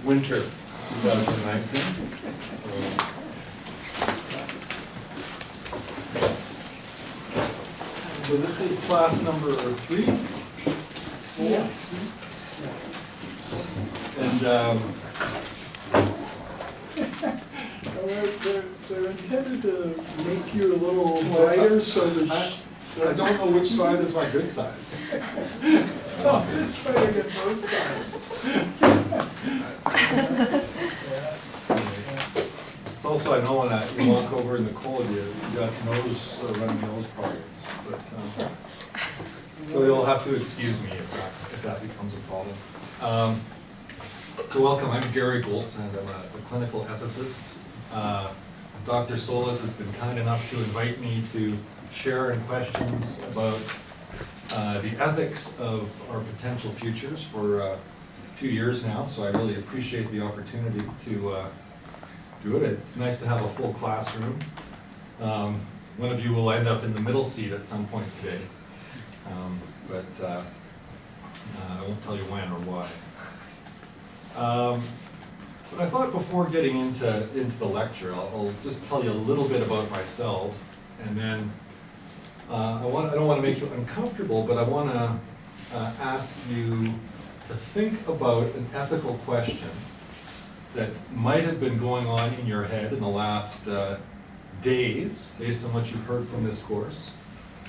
winter 2019. So this is class number 3, 4, and they're intended to make you a little brighter, so that I don't know which side is my good side. oh, it's trying to get both sides. It's also, I know when you walk over in the cold, you got running nose problems. But, so you'll have to excuse me if that becomes a problem. So welcome, I'm Gary Goldsand. I'm a clinical ethicist. Dr. Solis has been kind enough to invite me to share in questions about the ethics of our potential futures for a few years now, so I really appreciate the opportunity to do it. It's nice to have a full classroom. One of you will end up in the middle seat at some point today, but I won't tell you when or why. But I thought before getting into the lecture, I'll just tell you a little bit about myself, and then I don't want to make you uncomfortable, but I want to ask you to think about an ethical question that might have been going on in your head in the last days, based on what you've heard from this course,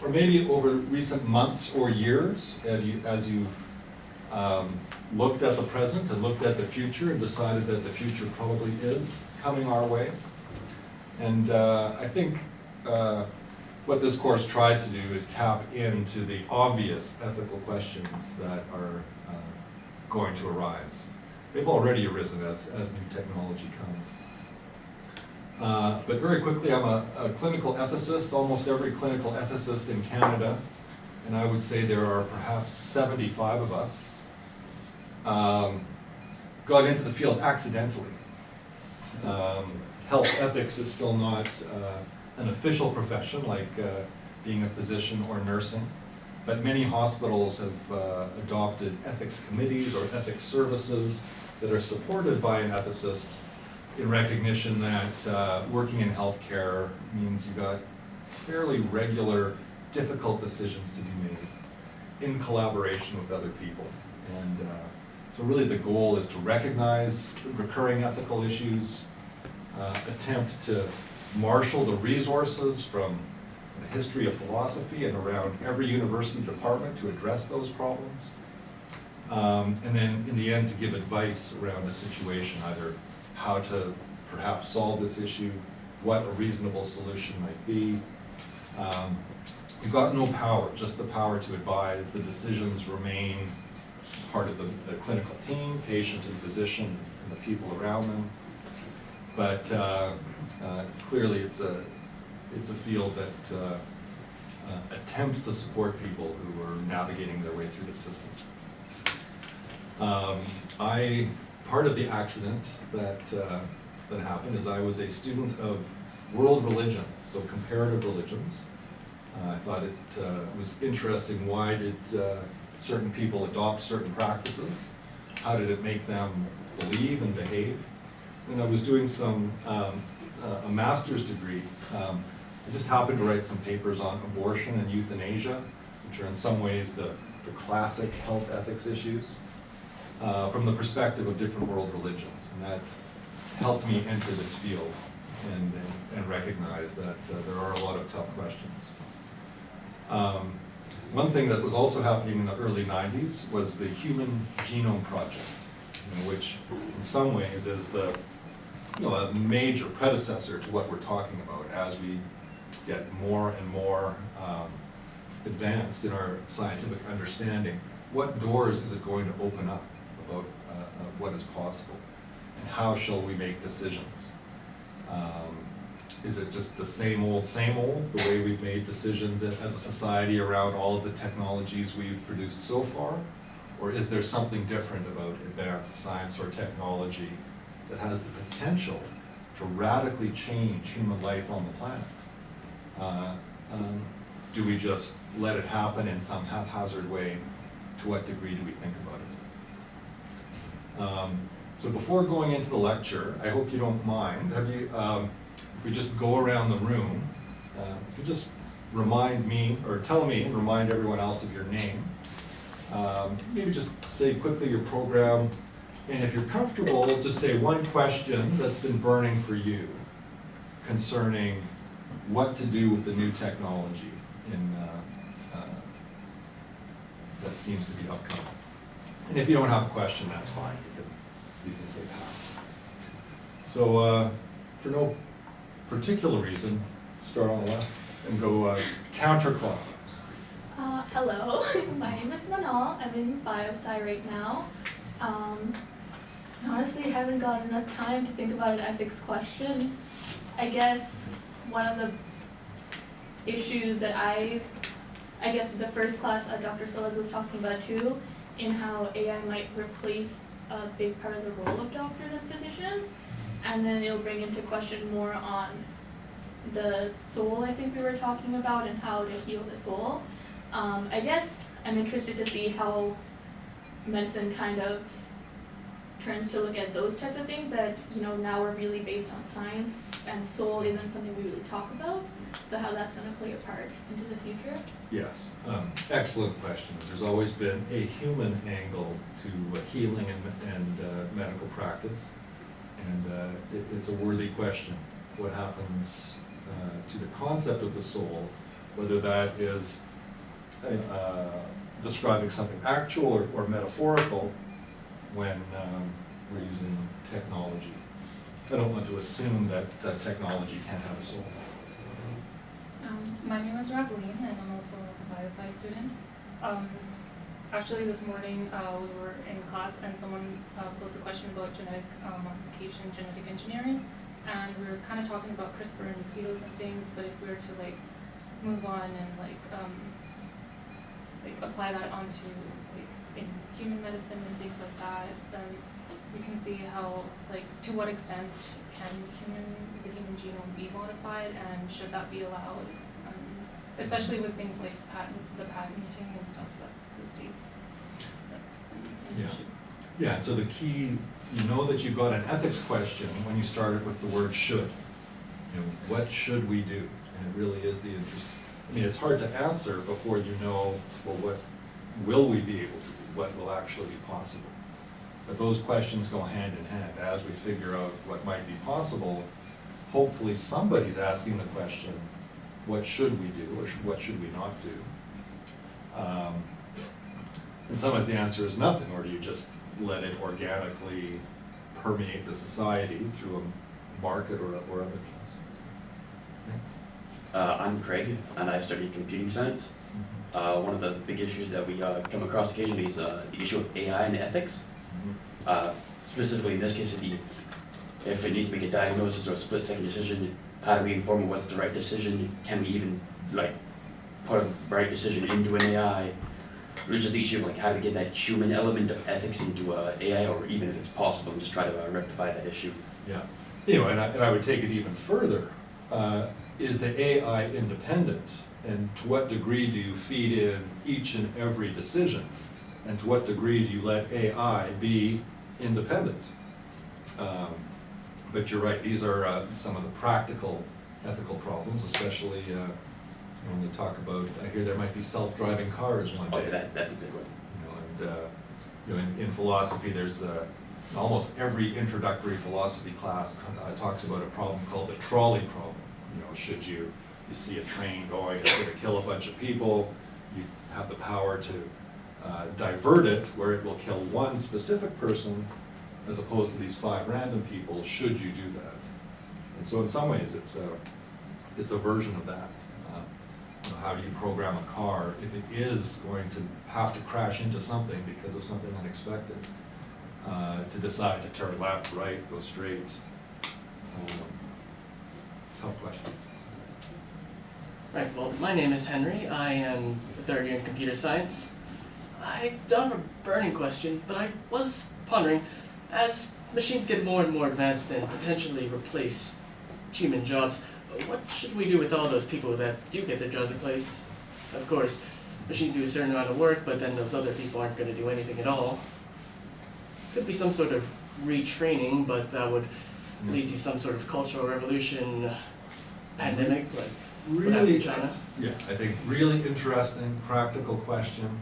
or maybe over recent months or years, as you've looked at the present and looked at the future and decided that the future probably is coming our way. And I think what this course tries to do is tap into the obvious ethical questions that are going to arise. They've already arisen as new technology comes. But very quickly, I'm a clinical ethicist, almost every clinical ethicist in Canada, and I would say there are perhaps 75 of us, got into the field accidentally. Health ethics is still not an official profession like being a physician or nursing, but many hospitals have adopted ethics committees or ethics services that are supported by an ethicist in recognition that working in healthcare means you've got fairly regular, difficult decisions to be made in collaboration with other people. And so really the goal is to recognize recurring ethical issues, attempt to marshal the resources from the history of philosophy and around every university department to address those problems. And then in the end to give advice around a situation, either how to perhaps solve this issue, what a reasonable solution might be. We've got no power, just the power to advise. The decisions remain part of the clinical team, patient and physician, and the people around them. But clearly it's a field that attempts to support people who are navigating their way through the system. Part of the accident that happened is I was a student of world religions, so comparative religions. I thought it was interesting, why did certain people adopt certain practices? How did it make them believe and behave? And I was doing a master's degree. I just happened to write some papers on abortion and euthanasia, which are in some ways the classic health ethics issues, from the perspective of different world religions. And that helped me enter this field and recognize that there are a lot of tough questions. One thing that was also happening in the early 90s was the Human Genome Project, which in some ways is a major predecessor to what we're talking about as we get more and more advanced in our scientific understanding. What doors is it going to open up about what is possible, and how shall we make decisions? Is it just the same old, the way we've made decisions as a society around all of the technologies we've produced so far? Or is there something different about advanced science or technology that has the potential to radically change human life on the planet? Do we just let it happen in some haphazard way? To what degree do we think about it? So before going into the lecture, I hope you don't mind, if we just go around the room, if you just remind me, or tell me and remind everyone else of your name. Maybe just say quickly your program, and if you're comfortable, just say one question that's been burning for you concerning what to do with the new technology that seems to be upcoming. And if you don't have a question, that's fine. You can say pass. So for no particular reason, start on the left and go counterclockwise. Hello, my name is Manal. I'm in biosci right now. Honestly, I haven't gotten enough time to think about an ethics question. I guess one of the issues that I guess the first class Dr. Solis was talking about too, in how AI might replace a big part of the role of doctors and physicians, and then it'll bring into question more on the soul, I think we were talking about, and how to heal the soul. I guess I'm interested to see how medicine kind of turns to look at those types of things that, you know, now are really based on science, and soul isn't something we really talk about, so how that's going to play a part into the future. Yes, excellent questions. There's always been a human angle to healing and medical practice, and it's a worthy question. What happens to the concept of the soul, whether that is describing something actual or metaphorical when we're using technology. I don't want to assume that technology can't have a soul. My name is Ravleen, and I'm also a biosci student. Actually, this morning we were in class, and someone posed a question about genetic modification, genetic engineering, and we were kind of talking about CRISPR and mosquitoes and things. But if we were to move on and apply that onto in human medicine and things like that, then we can see how to what extent can the human genome be modified, and should that be allowed, especially with things like the patenting and stuff that's the states. That's an issue. Yeah, and so the key, you know that you've got an ethics question when you started with the word should. You know, what should we do? And it really is the interest. I mean, it's hard to answer before you know, well, what will we be able to do? What will actually be possible? But those questions go hand in hand. As we figure out what might be possible, hopefully somebody's asking the question, what should we do, or what should we not do? And sometimes the answer is nothing, or do you just let it organically permeate the society through a market or other means? Thanks. I'm Craig, and I study computing science. One of the big issues that we come across occasionally is the issue of AI and ethics. Specifically in this case, if it needs to make a diagnosis or a split-second decision, how do we inform what's the right decision? Can we even put a right decision into an AI? Or just the issue of how to get that human element of ethics into AI, or even if it's possible, and just try to rectify that issue. Yeah, and I would take it even further. Is the AI independent? And to what degree do you feed in each and every decision? And to what degree do you let AI be independent? But you're right, these are some of the practical ethical problems, especially when we talk about, I hear there might be self-driving cars one day. Oh, yeah, that's a big one. And in philosophy, there's almost every introductory philosophy class talks about a problem called the trolley problem. Should you see a train going, it's going to kill a bunch of people, you have the power to divert it where it will kill one specific person as opposed to these 5 random people, should you do that? And so in some ways it's a version of that. How do you program a car if it is going to have to crash into something because of something unexpected? To decide to turn left, right, go straight. Tough questions. Right, well, my name is Henry. I am a third year in computer science. I don't have a burning question, but I was pondering, as machines get more and more advanced and potentially replace human jobs, what should we do with all those people that do get their jobs replaced? Of course, machines do a certain amount of work, but then those other people aren't going to do anything at all. Could be some sort of retraining, but that would lead to some sort of cultural revolution, pandemic, like what happened Really, in China. yeah, I think really interesting, practical question.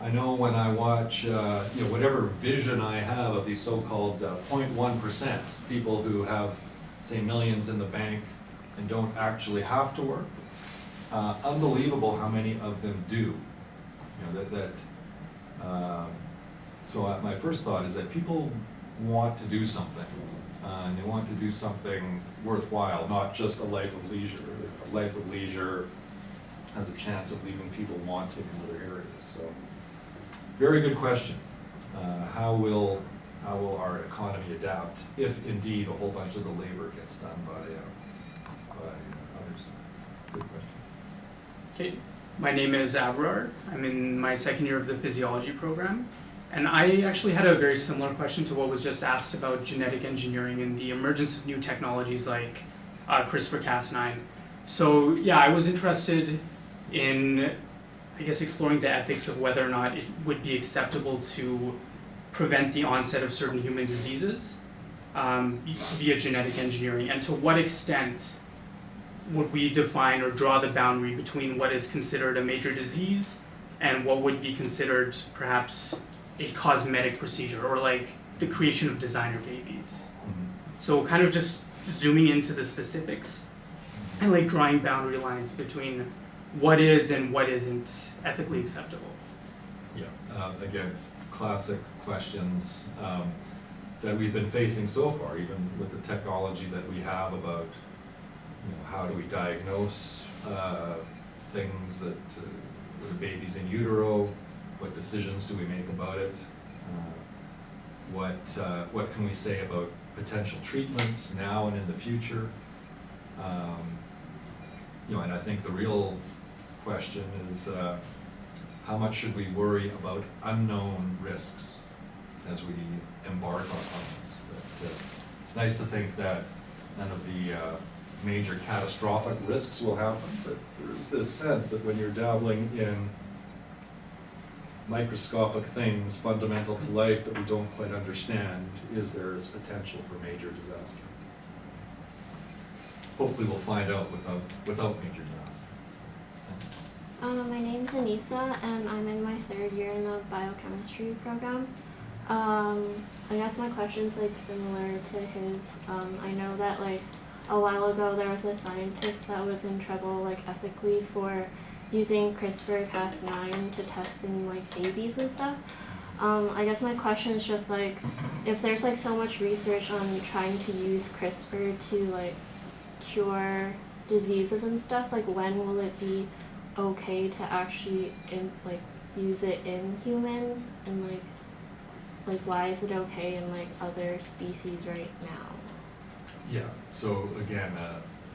I know when I watch, whatever vision I have of these so-called 0.1%, people who have, say, millions in the bank and don't actually have to work, unbelievable how many of them do. So my first thought is that people want to do something, and they want to do something worthwhile, not just a life of leisure. A life of leisure has a chance of leaving people wanting in other areas. So, very good question. How will our economy adapt if indeed a whole bunch of the labor gets done by others? Good question. Okay, my name is Abrard. I'm in my second year of the physiology program. And I actually had a very similar question to what was just asked about genetic engineering and the emergence of new technologies like CRISPR-Cas9. So yeah, I was interested in, I guess, exploring the ethics of whether or not it would be acceptable to prevent the onset of certain human diseases via genetic engineering, and to what extent would we define or draw the boundary between what is considered a major disease and what would be considered perhaps a cosmetic procedure, or like the creation of designer babies. So kind of just zooming into the specifics and like drawing boundary lines between what is and what isn't ethically acceptable. Yeah, again, classic questions that we've been facing so far, even with the technology that we have about, how do we diagnose things that with babies in utero, what decisions do we make about it, what can we say about potential treatments now and in the future, and I think the real question is how much should we worry about unknown risks as we embark on this? That, it's nice to think that none of the major catastrophic risks will happen, but there's this sense that when you're dabbling in microscopic things fundamental to life that we don't quite understand, there is potential for major disaster. Hopefully we'll find out without major disaster. My name's Anissa, and I'm in my third year in the biochemistry program. I guess my question's like similar to his. I know that like a while ago there was a scientist that was in trouble like ethically for using CRISPR-Cas9 to test in like babies and stuff. I guess my question is just like, if there's like so much research on trying to use CRISPR to like cure diseases and stuff, like when will it be okay to actually use it in humans, and like why is it okay in like other species right now? Yeah, so again,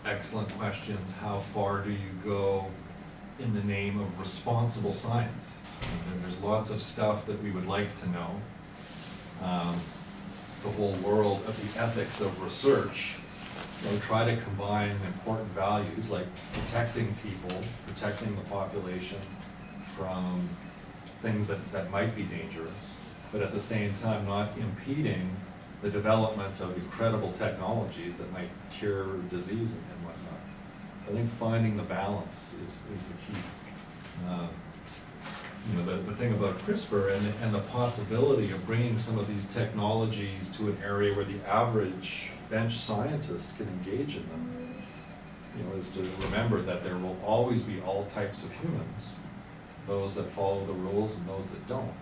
excellent questions. How far do you go in the name of responsible science? And there's lots of stuff that we would like to know. The whole world of the ethics of research, try to combine important values like protecting people, protecting the population from things that might be dangerous, but at the same time not impeding the development of incredible technologies that might cure disease and whatnot. I think finding the balance is the key. The thing about CRISPR and the possibility of bringing some of these technologies to an area where the average bench scientist can engage in them, is to remember that there will always be all types of humans, those that follow the rules and those that don't.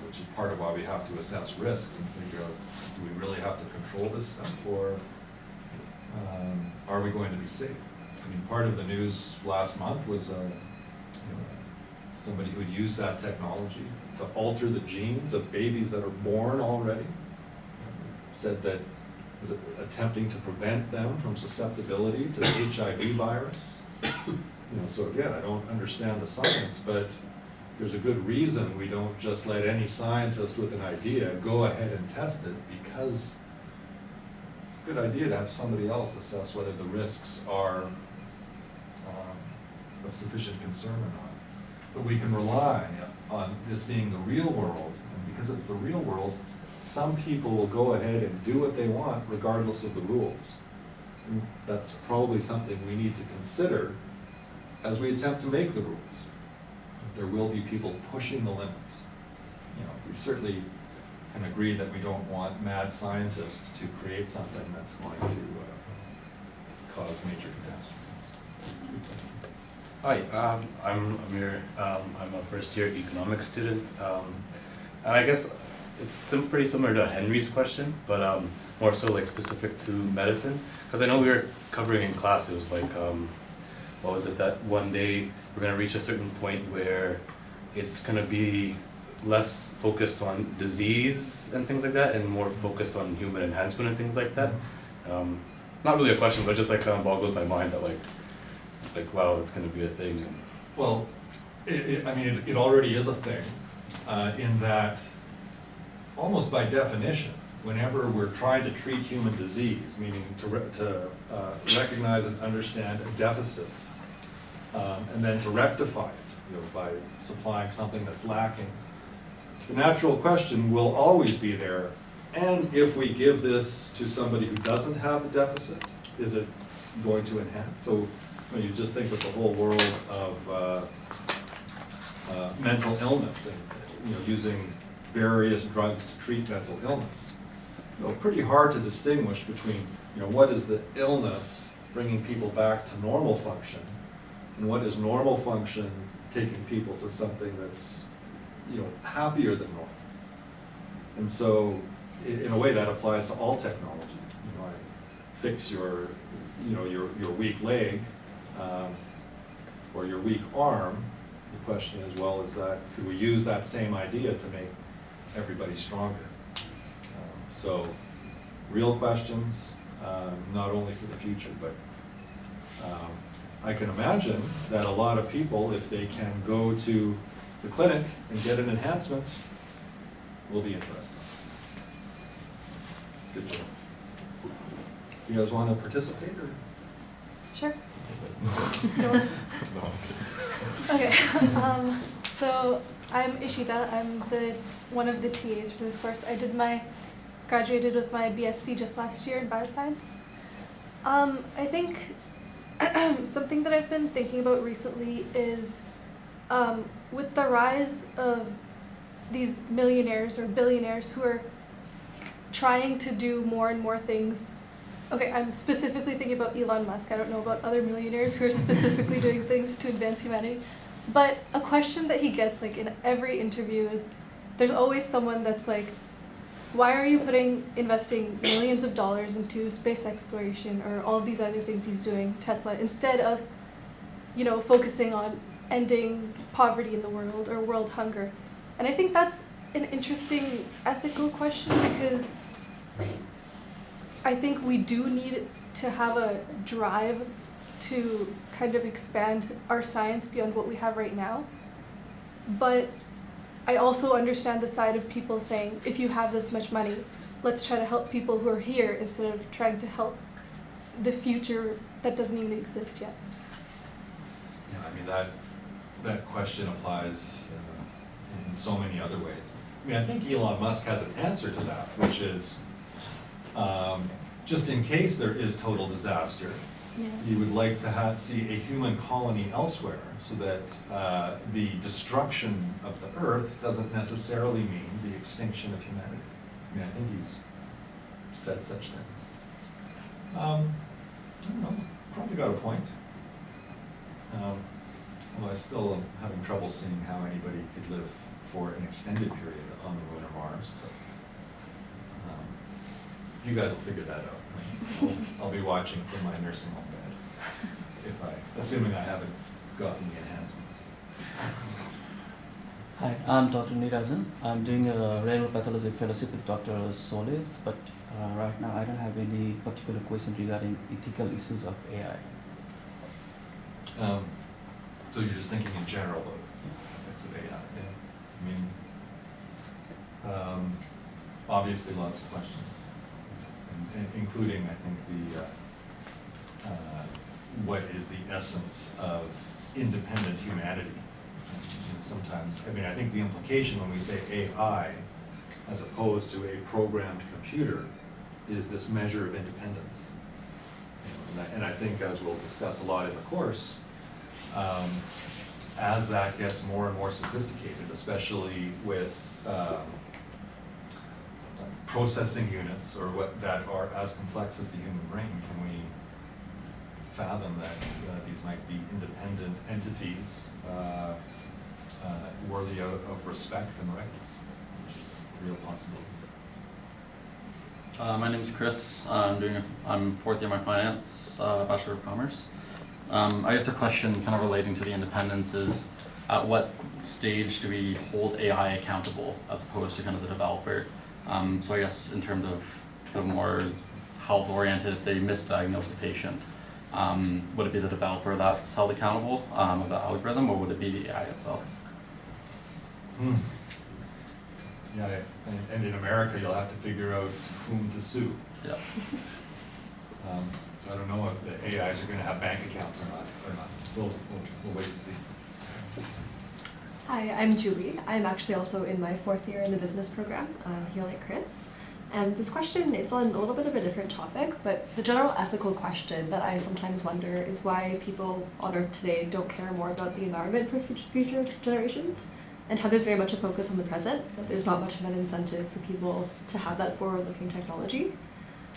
Which is part of why we have to assess risks and figure out, do we really have to control this stuff, or are we going to be safe? I mean, part of the news last month was somebody who had used that technology to alter the genes of babies that are born already, said that was attempting to prevent them from susceptibility to the HIV virus. So again, I don't understand the science, but there's a good reason we don't just let any scientist with an idea go ahead and test it, because it's a good idea to have somebody else assess whether the risks are of sufficient concern or not. But we can rely on this being the real world, and because it's the real world, some people will go ahead and do what they want regardless of the rules. And that's probably something we need to consider as we attempt to make the rules. There will be people pushing the limits. You know, we certainly can agree that we don't want mad scientists to create something that's going to cause major catastrophes. Hi, I'm Amir. I'm a first-year economics student, and I guess it's pretty similar to Henry's question, but more so like specific to medicine. Because I know we were covering in class, it was like, what was it, that one day we're going to reach a certain point where it's going to be less focused on disease and things like that, and more focused on human enhancement and things like that. It's not really a question, but just like kind of boggles my mind that like wow, it's going to be a thing. Well, it already is a thing, in that almost by definition, whenever we're trying to treat human disease, meaning to recognize and understand a deficit, and then to rectify it, by supplying something that's lacking, the natural question will always be there, and if we give this to somebody who doesn't have the deficit, is it going to enhance? So when you just think of the whole world of mental illness and using various drugs to treat mental illness, pretty hard to distinguish between what is the illness bringing people back to normal function, and what is normal function taking people to something that's happier than normal. And so in a way that applies to all technologies. I fix your weak leg or your weak arm. The question is, well, could we use that same idea to make everybody stronger? So real questions, not only for the future, but I can imagine that a lot of people, if they can go to the clinic and get an enhancement, will be interested. Good job. You guys want to participate, or? Sure. Okay. So I'm Ishita. I'm one of the TAs for this course. Graduated with my BSc just last year in bioscience. I think something that I've been thinking about recently is with the rise of these millionaires or billionaires who are trying to do more and more things. Okay, I'm specifically thinking about Elon Musk. I don't know about other millionaires who are specifically doing things to advance humanity. But a question that he gets in every interview is, there's always someone that's like, why are you investing millions of dollars into space exploration or all these other things he's doing, Tesla, instead of, focusing on ending poverty in the world or world hunger? And I think that's an interesting ethical question, because I think we do need to have a drive to kind of expand our science beyond what we have right now. But I also understand the side of people saying, if you have this much money, let's try to help people who are here instead of trying to help the future that doesn't even exist yet. Yeah, that question applies in so many other ways. I think Elon Musk has an answer to that, which is, just in case there is total disaster, you would like to see a human colony elsewhere, so that the destruction of the Earth doesn't necessarily mean the extinction of humanity. I think he's said such things. I don't know, probably got a point. Although I still am having trouble seeing how anybody could live for an extended period on the moon or Mars. But you guys will figure that out. I'll be watching from my nursing home bed, assuming I haven't gotten the enhancements. Hi, I'm Dr. Nirajan. I'm doing a renal pathology fellowship with Dr. Solis, but right now I don't have any particular question regarding ethical issues of AI. So you're just thinking in general about effects of AI, yeah? Obviously lots of questions, and including, I think, what is the essence of independent humanity? Sometimes, I think the implication when we say AI as opposed to a programmed computer, is this measure of independence. You know, and I think, as we'll discuss a lot in the course, as that gets more and more sophisticated, especially with processing units or what that are as complex as the human brain, can we fathom that these might be independent entities worthy of respect and rights, which is a real possibility. My name is Chris. I'm fourth year in my finance, Bachelor of Commerce. I guess a question kind of relating to the independence is, at what stage do we hold AI accountable as opposed to kind of the developer? So I guess in terms of kind of more health oriented, if they misdiagnose a patient, would it be the developer that's held accountable of the algorithm, or would it be the AI itself? Yeah, and in America, you'll have to figure out whom to sue. Yeah. So I don't know if the AIs are going to have bank accounts or not. We'll wait and see. Hi, I'm Julie. I'm actually also in my fourth year in the business program here like Chris. And this question, it's on a little bit of a different topic, but the general ethical question that I sometimes wonder is why people on Earth today don't care more about the environment for future generations, and how there's very much a focus on the present, but there's not much of an incentive for people to have that forward-looking technology.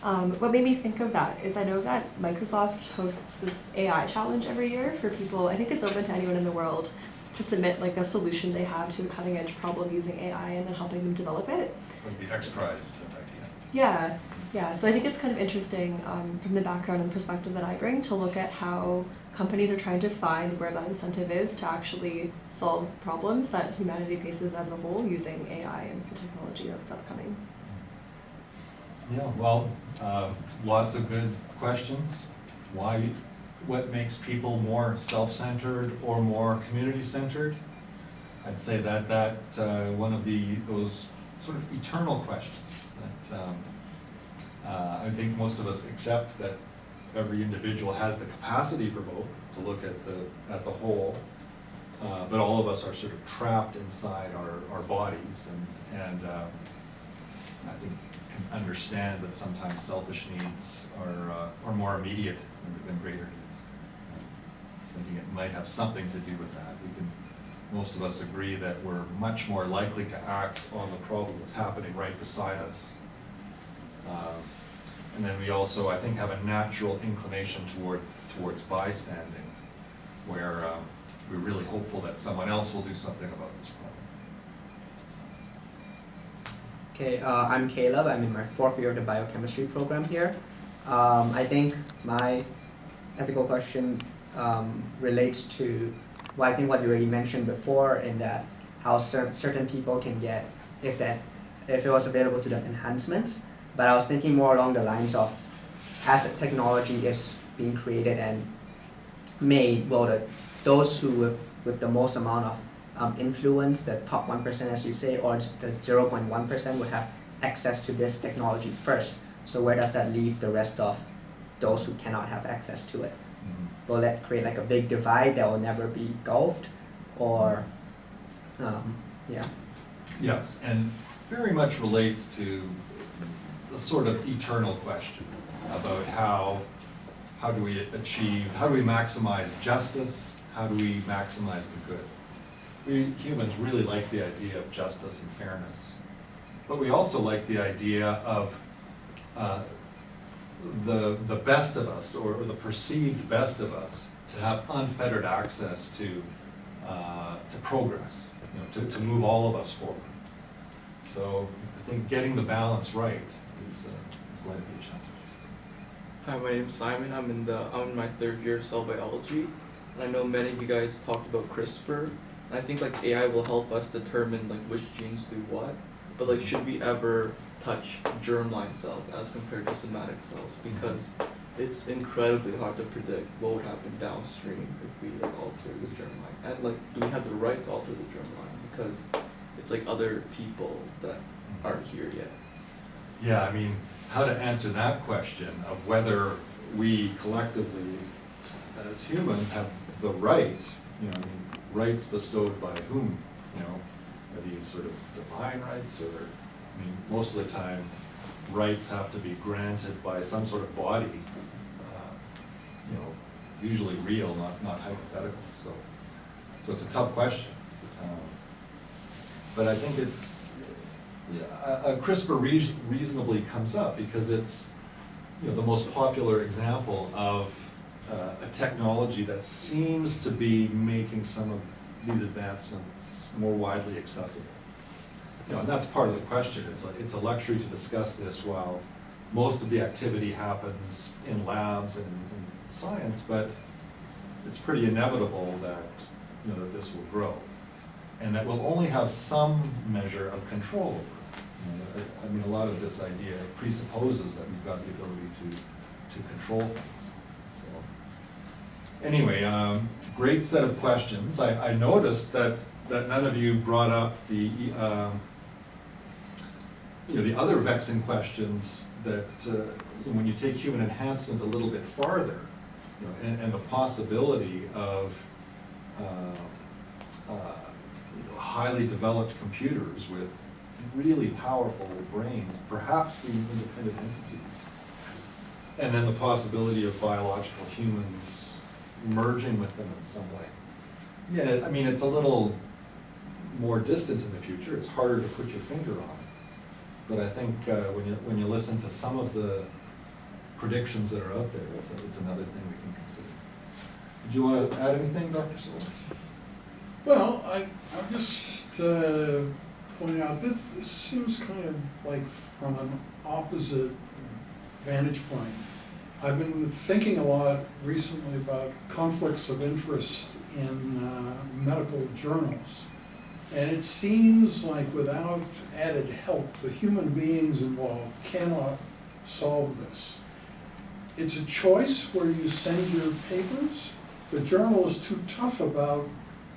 What made me think of that is I know that Microsoft hosts this AI challenge every year for people. I think it's open to anyone in the world to submit like a solution they have to a cutting-edge problem using AI and then helping them develop it. Would be X Prize, that idea. Yeah. So I think it's kind of interesting from the background and perspective that I bring to look at how companies are trying to find where that incentive is to actually solve problems that humanity faces as a whole using AI and the technology that's upcoming. Yeah, well, lots of good questions. Why? What makes people more self-centered or more community-centered? I'd say that one of those sort of eternal questions that I think most of us accept, that every individual has the capacity for both, to look at the whole, but all of us are sort of trapped inside our bodies, and I think can understand that sometimes selfish needs are more immediate than greater needs. So I think it might have something to do with that. Most of us agree that we're much more likely to act on the problem that's happening right beside us. And then we also, I think, have a natural inclination towards bystanding, where we're really hopeful that someone else will do something about this problem. Okay, I'm Caleb. I'm in my fourth year of the biochemistry program here. I think my ethical question relates to, well, I think what you already mentioned before, in that how certain people can get, if it was available to them, enhancements. But I was thinking more along the lines of, as technology is being created and made, well, those who with the most amount of influence, the top 1%, as you say, or the 0.1% would have access to this technology first. So where does that leave the rest of those who cannot have access to it? Mm-hmm. Will that create like a big divide that will never be gulfed, or yeah? Yes, and very much relates to the sort of eternal question about how do we maximize justice, how do we maximize the good. We humans really like the idea of justice and fairness, but we also like the idea of the best of us, or the perceived best of us, to have unfettered access to progress, to move all of us forward. So I think getting the balance right is going to be a challenge. Hi, my name's Simon. I'm in my third year of cell biology, and I know many of you guys talked about CRISPR. And I think like AI will help us determine like which genes do what, but like should we ever touch germline cells as compared to somatic cells, because it's incredibly hard to predict what would happen downstream if we like alter the germline, and like do we have the right to alter the germline, because it's like other people that aren't here yet. Yeah, I mean, how to answer that question of whether we collectively as humans have the right, rights bestowed by whom, are these sort of divine rights, or I mean, most of the time, rights have to be granted by some sort of body, you know, usually real, not hypothetical. So it's a tough question. But I think it's, CRISPR reasonably comes up because it's, you know, the most popular example of a technology that seems to be making some of these advancements more widely accessible. You know, and that's part of the question. It's a luxury to discuss this while most of the activity happens in labs and in science, but it's pretty inevitable that, you know, that this will grow, and that we'll only have some measure of control over it. You know, I mean, a lot of this idea presupposes that we've got the ability to control things. So, anyway, great set of questions. I noticed that none of you brought up the you know, the other vexing questions that when you take human enhancement a little bit farther, you know, and the possibility of you know, highly developed computers with really powerful brains, perhaps being independent entities, and then the possibility of biological humans merging with them in some way. Yeah, I mean, it's a little more distant in the future. It's harder to put your finger on it. But I think when you listen to some of the predictions that are out there, it's another thing we can consider. Did you want to add anything, Dr. Solers? Well, I'll just point out, this seems kind of like from an opposite vantage point. I've been thinking a lot recently about conflicts of interest in medical journals. And it seems like without added help, the human beings involved cannot solve this. It's a choice where you send your papers. If the journal is too tough about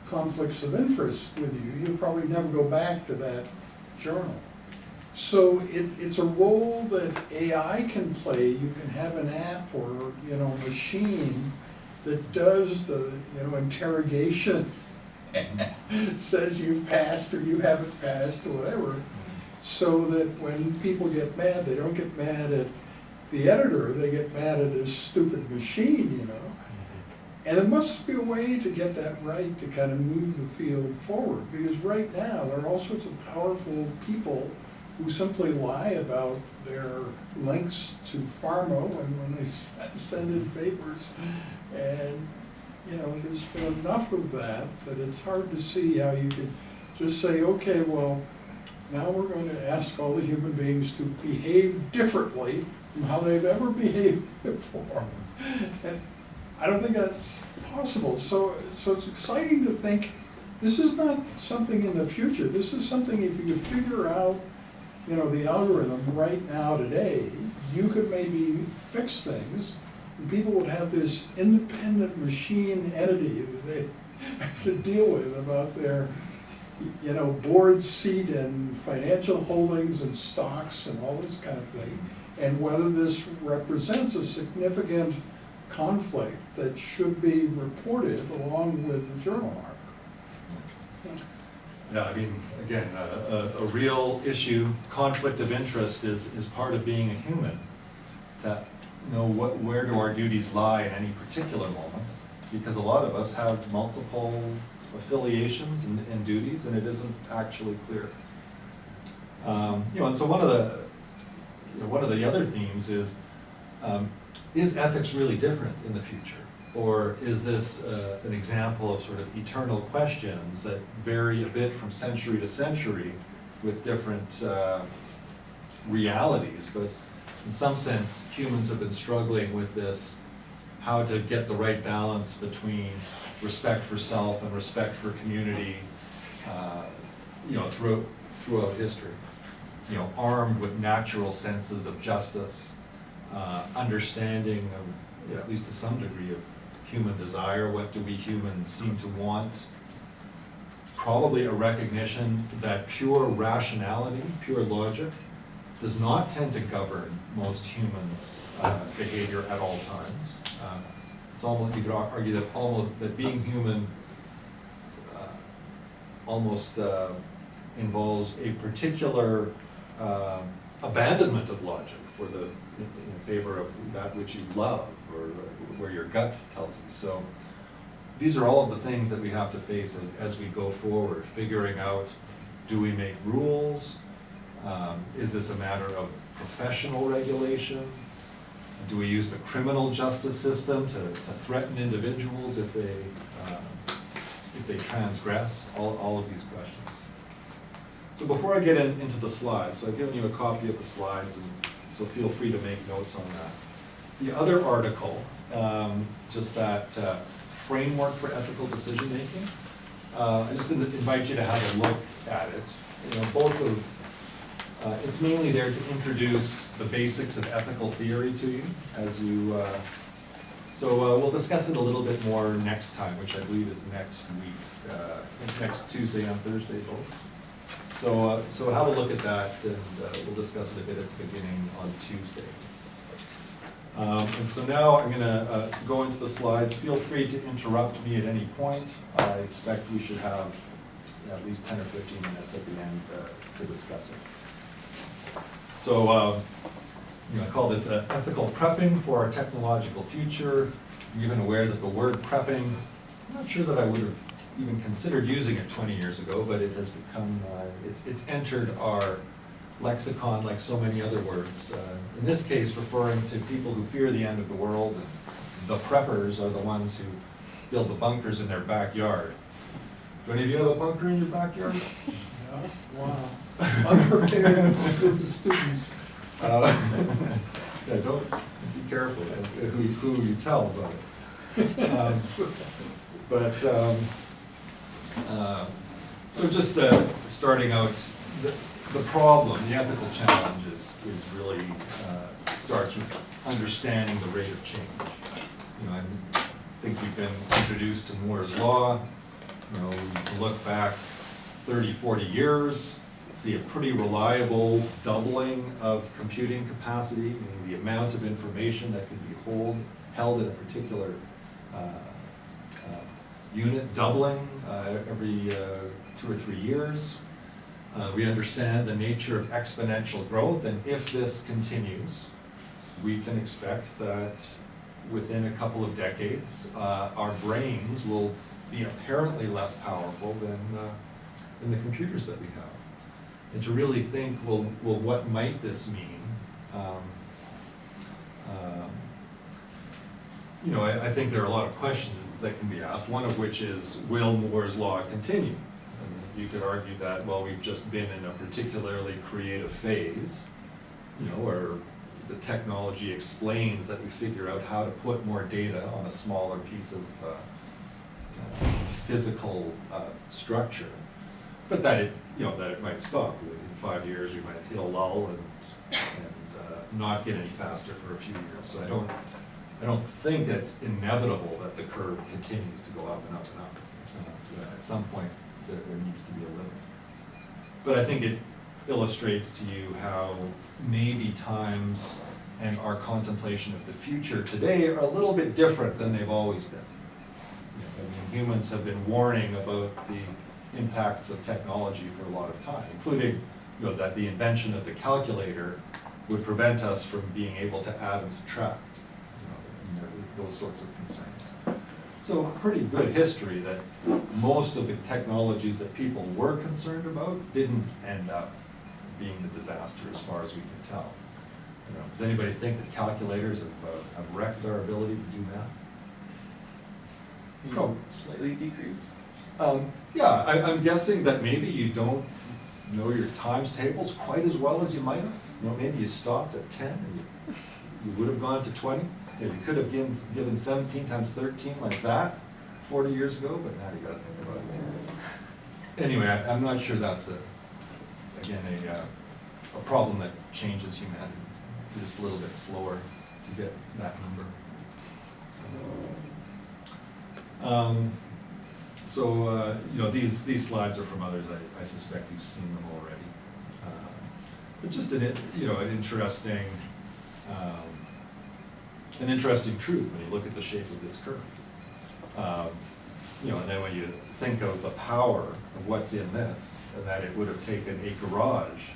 conflicts of interest with you, you'll probably never go back to that journal. So it's a role that AI can play. You can have an app or, you know, machine that does the, you know, interrogation, says you've passed or you haven't passed or whatever, so that when people get mad, they don't get mad at the editor, they get mad at this stupid machine, you know. And there must be a way to get that right, to kind of move the field forward, because right now there are all sorts of powerful people who simply lie about their links to pharma when they send in papers. And you know, there's been enough of that it's hard to see how you could just say, okay, well, now we're going to ask all the human beings to behave differently from how they've ever behaved before. And I don't think that's possible. So it's exciting to think this is not something in the future. This is something, if you could figure out, you know, the algorithm right now today, you could maybe fix things. People would have this independent machine entity that they have to deal with about their, you know, board seat and financial holdings and stocks and all this kind of thing, and whether this represents a significant conflict that should be reported along with the journal article. Yeah, I mean, again, a real issue, conflict of interest is part of being a human. To know where do our duties lie in any particular moment, because a lot of us have multiple affiliations and duties, and it isn't actually clear. You know, and so one of the other themes is ethics really different in the future? Or is this an example of sort of eternal questions that vary a bit from century to century with different realities? But in some sense, humans have been struggling with this, how to get the right balance between respect for self and respect for community, you know, throughout history. You know, armed with natural senses of justice, understanding of, you know, at least to some degree, of human desire. What do we humans seem to want? Probably a recognition that pure rationality, pure logic, does not tend to govern most humans' behavior at all times. It's almost, you could argue that being human almost involves a particular abandonment of logic in favor of that which you love or where your gut tells you. So these are all of the things that we have to face as we go forward, figuring out, do we make rules? Is this a matter of professional regulation? Do we use the criminal justice system to threaten individuals if they transgress? All of these questions. So before I get into the slides, so I've given you a copy of the slides, and so feel free to make notes on that. The other article, just that framework for ethical decision making, I just invite you to have a look at it. You know, both of it's mainly there to introduce the basics of ethical theory to you as you. So we'll discuss it a little bit more next time, which I believe is next week, I think next Tuesday and Thursday both. So have a look at that, and we'll discuss it a bit at the beginning on Tuesday. And so now I'm going to go into the slides. Feel free to interrupt me at any point. I expect we should have at least 10 or 15 minutes at the end to discuss it. So I call this ethical prepping for our technological future. I'm even aware that the word prepping, I'm not sure that I would have even considered using it 20 years ago, but it has become, it's entered our lexicon like so many other words. In this case, referring to people who fear the end of the world, and the preppers are the ones who build the bunkers in their backyard. Do any of you have a bunker in your backyard? Yeah, wow. Unprepared group of students. Yeah, don't, be careful who you tell about it. So just starting out, the problem, the ethical challenge is really starts with understanding the rate of change. You know, I think we've been introduced to Moore's Law. You know, we can look back 30, 40 years, see a pretty reliable doubling of computing capacity, meaning the amount of information that can be held in a particular unit doubling every 2 or 3 years. We understand the nature of exponential growth, and if this continues, we can expect that within a couple of decades, our brains will be apparently less powerful than the computers that we have. And to really think, well, what might this mean? You know, I think there are a lot of questions that can be asked, one of which is, will Moore's Law continue? You could argue that, well, we've just been in a particularly creative phase, you know, where the technology explains that we figure out how to put more data on a smaller piece of physical structure, but that it might stop. In 5 years, we might hit a lull and not get any faster for a few years. So I don't think it's inevitable that the curve continues to go up and up and up. At some point, there needs to be a limit. But I think it illustrates to you how maybe times and our contemplation of the future today are a little bit different than they've always been. You know, I mean, humans have been warning about the impacts of technology for a lot of time, including that the invention of the calculator would prevent us from being able to add and subtract, those sorts of concerns. So pretty good history that most of the technologies that people were concerned about didn't end up being the disaster as far as we can tell. Does anybody think that calculators have wrecked our ability to do that? Probably. Slightly decreased? Yeah, I'm guessing that maybe you don't know your times tables quite as well as you might have. Maybe you stopped at 10 and you would have gone to 20. You could have given 17 times 13 like that 40 years ago, but now you got to think about it. Anyway, I'm not sure that's a problem that changes humanity. We're just a little bit slower to get that number. These slides are from others. I suspect you've seen them already. But just an interesting truth when you look at the shape of this curve. And then when you think of the power of what's in this, and that it would have taken a garage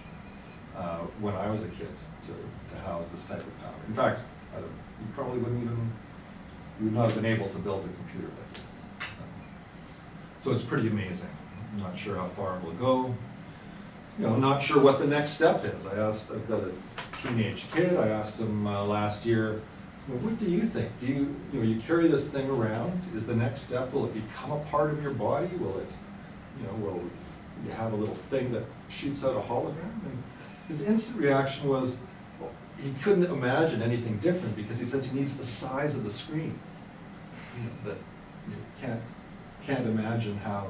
when I was a kid to house this type of power. In fact, you probably you would not have been able to build a computer like this. So it's pretty amazing. I'm not sure how far it will go. Not sure what the next step is. I've got a teenage kid. I asked him last year, what do you think? Do you carry this thing around? Is the next step, will it become a part of your body? Will it, will you have a little thing that shoots out a hologram? And his instant reaction was, well, he couldn't imagine anything different because he says he needs the size of the screen. That you can't imagine how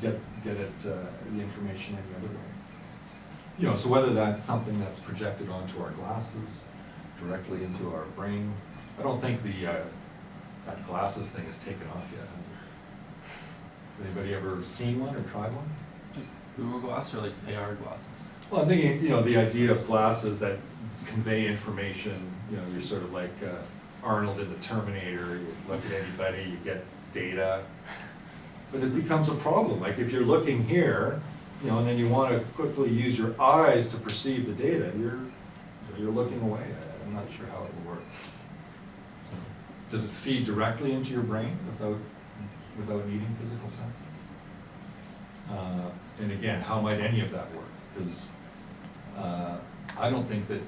you get it, the information any other way. So whether that's something that's projected onto our glasses, directly into our brain, I don't think that glasses thing has taken off yet, has it? Anybody ever seen one or tried one? Google Glass or like AR glasses? Well, I'm thinking, the idea of glasses that convey information, you're sort of like Arnold in the Terminator, you look at anybody, you get data. But it becomes a problem. Like if you're looking here, and then you want to quickly use your eyes to perceive the data, you're looking away. I'm not sure how it will work. Does it feed directly into your brain without needing physical senses? And again, how might any of that work? Because I don't think that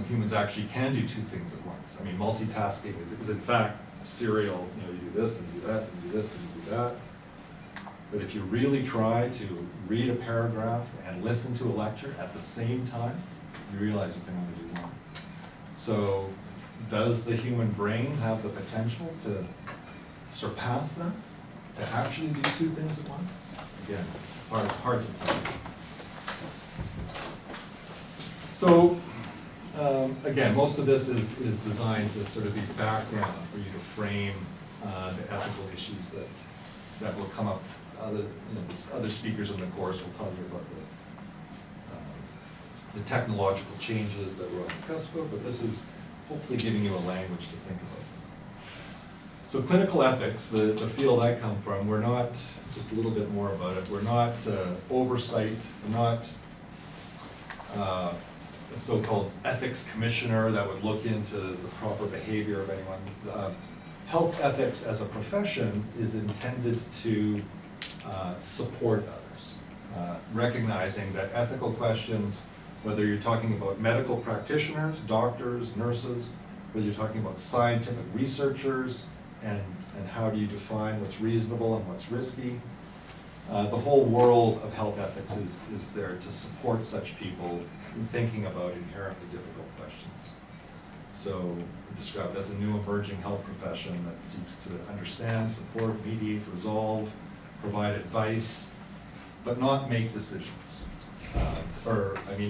humans actually can do two things at once. I mean, multitasking is in fact serial. You do this and you do that and you do this and you do that. But if you really try to read a paragraph and listen to a lecture at the same time, you realize you can only do one. So does the human brain have the potential to surpass that? To actually do two things at once? Again, it's hard to tell. So again, most of this is designed to sort of be background for you to frame the ethical issues that will come up. Other speakers in the course will tell you about the technological changes that we're on the cusp of, but this is hopefully giving you a language to think about. So clinical ethics, the field I come from, we're not, just a little bit more about it, we're not oversight, we're not a so-called ethics commissioner that would look into the proper behavior of anyone. Health ethics as a profession is intended to support others, recognizing that ethical questions, whether you're talking about medical practitioners, doctors, nurses, whether you're talking about scientific researchers, and how do you define what's reasonable and what's risky, the whole world of health ethics is there to support such people in thinking about inherently difficult questions. So described as a new emerging health profession that seeks to understand, support, mediate, resolve, provide advice, but not make decisions.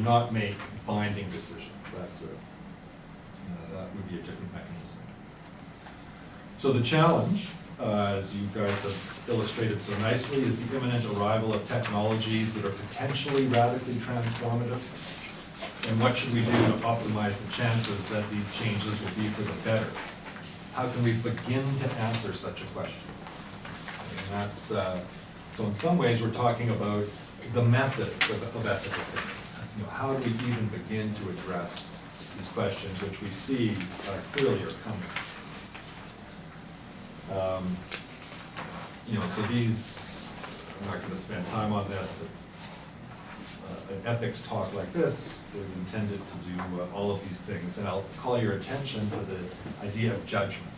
Not make binding decisions. That would be a different mechanism. So the challenge, as you guys have illustrated so nicely, is the imminent arrival of technologies that are potentially radically transformative. And what should we do to optimize the chances that these changes will be for the better? How can we begin to answer such a question? And that's, so in some ways we're talking about the methods of ethical thinking. How do we even begin to address these questions which we see clearly are coming? So these, I'm not going to spend time on this, but an ethics talk like this is intended to do all of these things, and I'll call your attention to the idea of judgment.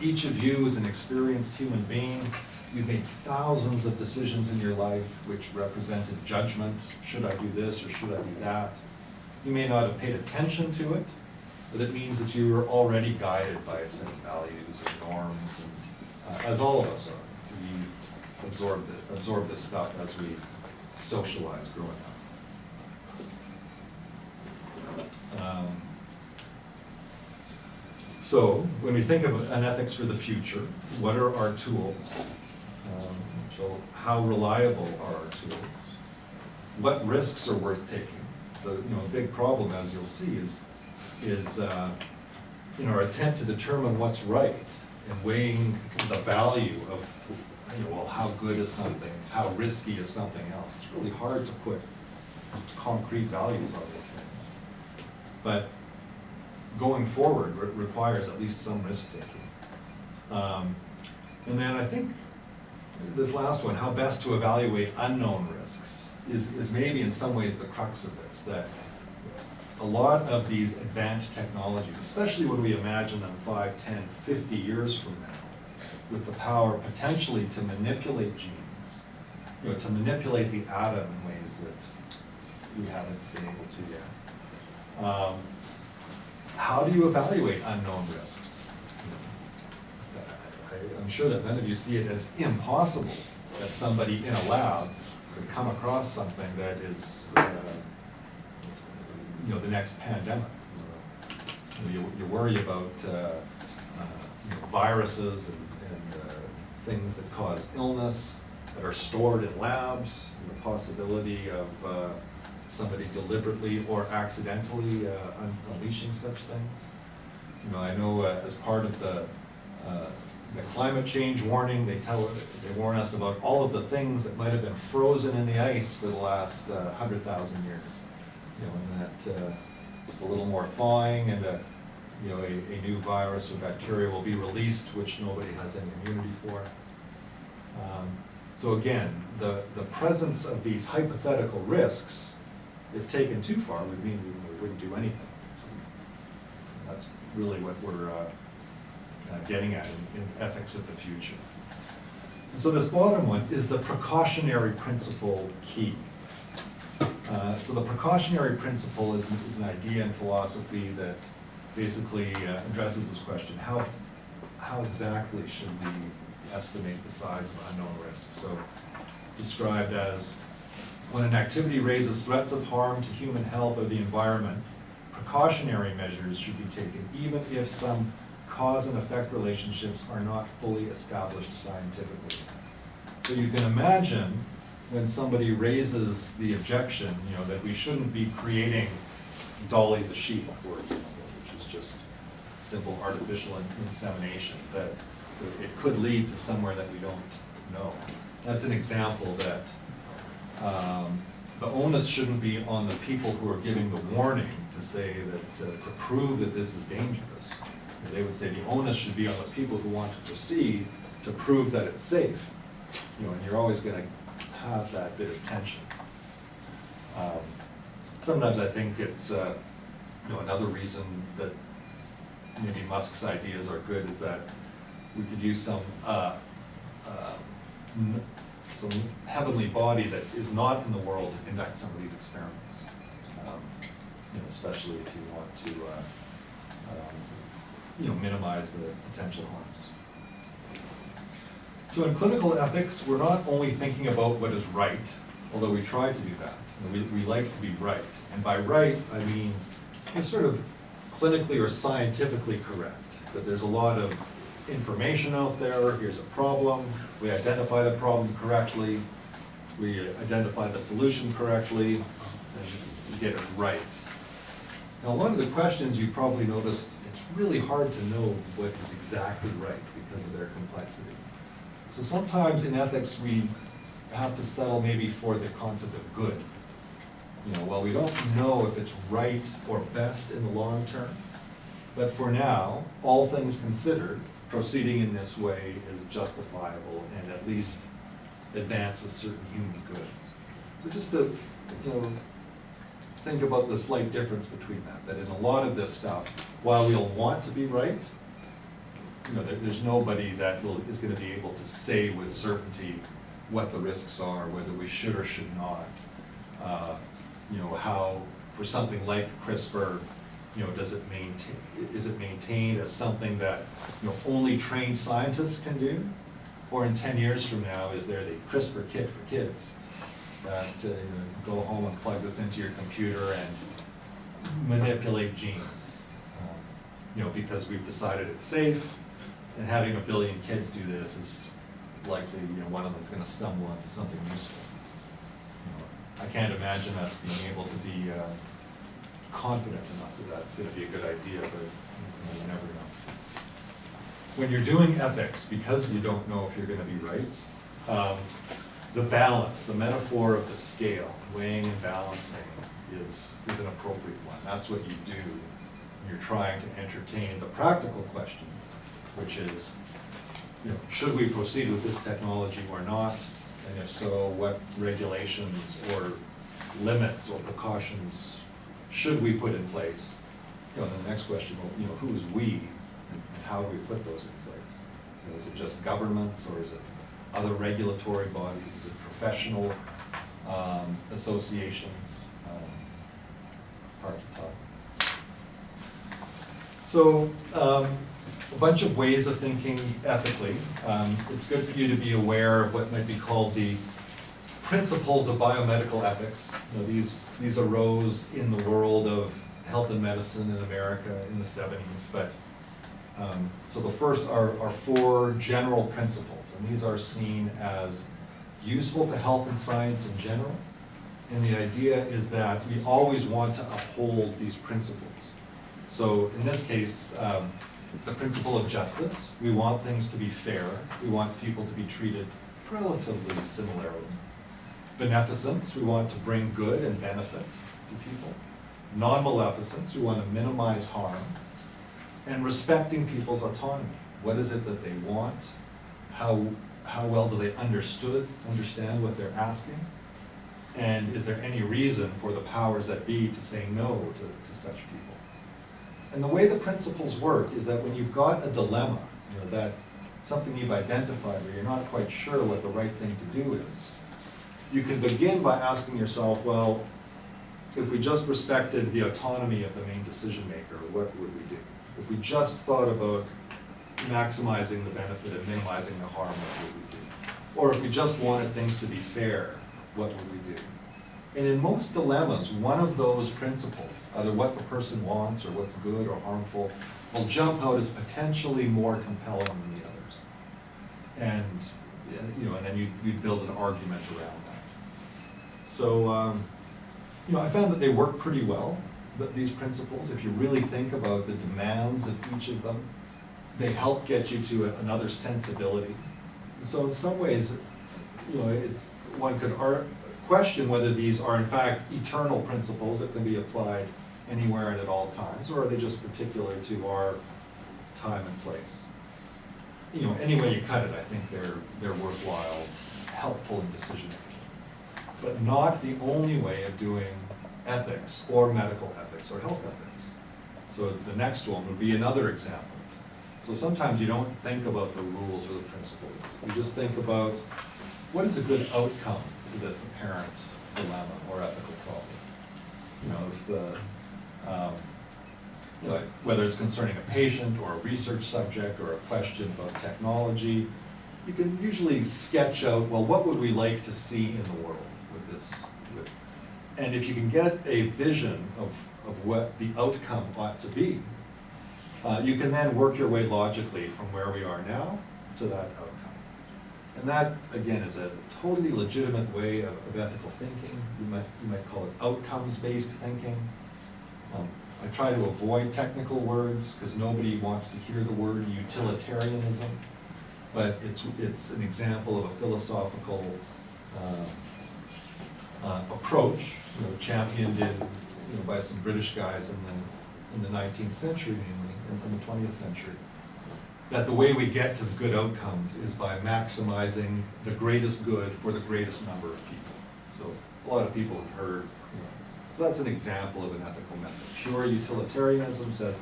Each of you is an experienced human being. You've made thousands of decisions in your life which represented judgment. Should I do this or should I do that? You may not have paid attention to it, but it means that you are already guided by a set of values and norms, and as all of us are. We absorb this stuff as we socialize growing up. So when we think of an ethics for the future, what are our tools? So how reliable are our tools? What risks are worth taking? So a big problem, as you'll see, is in our attempt to determine what's right and weighing the value of how good is something, how risky is something else. It's really hard to put concrete values on these things. But going forward requires at least some risk-taking. And then I think this last one, how best to evaluate unknown risks, is maybe in some ways the crux of this, that a lot of these advanced technologies, especially when we imagine them 5, 10, 50 years from now, with the power potentially to manipulate genes, to manipulate the atom in ways that we haven't been able to yet. How do you evaluate unknown risks? I'm sure that none of you see it as impossible that somebody in a lab could come across something that is, the next pandemic. You worry about viruses and things that cause illness that are stored in labs, and the possibility of somebody deliberately or accidentally unleashing such things. I know as part of the climate change warning, they warn us about all of the things that might have been frozen in the ice for the last 100,000 years. And that just a little more thawing and a new virus or bacteria will be released, which nobody has any immunity for. So again, the presence of these hypothetical risks, if taken too far, would mean we wouldn't do anything. That's really what we're getting at in ethics of the future. And so this bottom one, is the precautionary principle key? So the precautionary principle is an idea in philosophy that basically addresses this question: how exactly should we estimate the size of unknown risks? So described as, when an activity raises threats of harm to human health or the environment, precautionary measures should be taken, even if some cause and effect relationships are not fully established scientifically. So you can imagine when somebody raises the objection, that we shouldn't be creating Dolly the sheep, for example, which is just simple artificial insemination, that it could lead to somewhere that we don't know. That's an example that the onus shouldn't be on the people who are giving the warning to say that, to prove that this is dangerous. They would say the onus should be on the people who want to proceed to prove that it's safe. And you're always going to have that bit of tension. Sometimes I think it's another reason that maybe Musk's ideas are good is that we could use some heavenly body that is not in the world to conduct some of these experiments. Especially if you want to minimize the potential harms. So in clinical ethics, we're not only thinking about what is right, although we try to do that. We like to be right. And by right, I mean sort of clinically or scientifically correct. That there's a lot of information out there, here's a problem, we identify the problem correctly, we identify the solution correctly, and you get it right. Now, a lot of the questions you probably noticed, it's really hard to know what is exactly right because of their complexity. So sometimes in ethics we have to settle maybe for the concept of good. Well, we don't know if it's right or best in the long term, but for now, all things considered, proceeding in this way is justifiable and at least advances certain human goods. So just to think about the slight difference between that in a lot of this stuff, while we'll want to be right, there's nobody that is going to be able to say with certainty what the risks are, whether we should or should not. How for something like CRISPR, is it maintained as something that only trained scientists can do, or in 10 years from now is there the CRISPR kit for kids that go home and plug this into your computer and manipulate genes, because we've decided it's safe, and having 1 billion kids do this is likely one of them's going to stumble onto something useful. I can't imagine us being able to be confident enough that that's going to be a good idea, but you never know. When you're doing ethics, because you don't know if you're going to be right, the balance, the metaphor of the scale, weighing and balancing is an appropriate one. That's what you do when you're trying to entertain the practical question, which is, should we proceed with this technology or not? And if so, what regulations or limits or precautions should we put in place? Then the next question, well, who is we, and how do we put those in place? Is it just governments, or is it other regulatory bodies? Is it professional associations? Hard to tell. So, a bunch of ways of thinking ethically. It's good for you to be aware of what might be called the principles of biomedical ethics. These arose in the world of health and medicine in America in the 70s. But so the first are 4 general principles, and these are seen as useful to health and science in general. And the idea is that we always want to uphold these principles. So in this case, the principle of justice. We want things to be fair. We want people to be treated relatively similarly. Beneficence, we want to bring good and benefit to people. Non-maleficence, we want to minimize harm. And respecting people's autonomy. What is it that they want? How well do they understand what they're asking? And is there any reason for the powers that be to say no to such people? And the way the principles work is that when you've got a dilemma, that something you've identified where you're not quite sure what the right thing to do is, you can begin by asking yourself, well, if we just respected the autonomy of the main decision maker, what would we do? If we just thought about maximizing the benefit and minimizing the harm, what would we do? Or if we just wanted things to be fair, what would we do? And in most dilemmas, one of those principles, either what the person wants or what's good or harmful, will jump out as potentially more compelling than the others. And and then you'd build an argument around that. So I found that they work pretty well, these principles. If you really think about the demands of each of them, they help get you to another sensibility. And so in some ways, one could question whether these are in fact eternal principles that can be applied anywhere and at all times, or are they just particular to our time and place? Any way you cut it, I think they're worthwhile, helpful in decision making, but not the only way of doing ethics or medical ethics or health ethics. So the next one would be another example. So sometimes you don't think about the rules or the principles. You just think about what is a good outcome to this apparent dilemma or ethical problem. If whether it's concerning a patient or a research subject or a question about technology, you can usually sketch out, well, what would we like to see in the world with this? And if you can get a vision of what the outcome ought to be, you can then work your way logically from where we are now to that outcome. And that, again, is a totally legitimate way of ethical thinking. You might call it outcomes-based thinking. I try to avoid technical words because nobody wants to hear the word utilitarianism, but it's an example of a philosophical approach, championed by some British guys in the 19th century, mainly, and in the 20th century. That the way we get to the good outcomes is by maximizing the greatest good for the greatest number of people. So a lot of people have heard, so that's an example of an ethical method. Pure utilitarianism says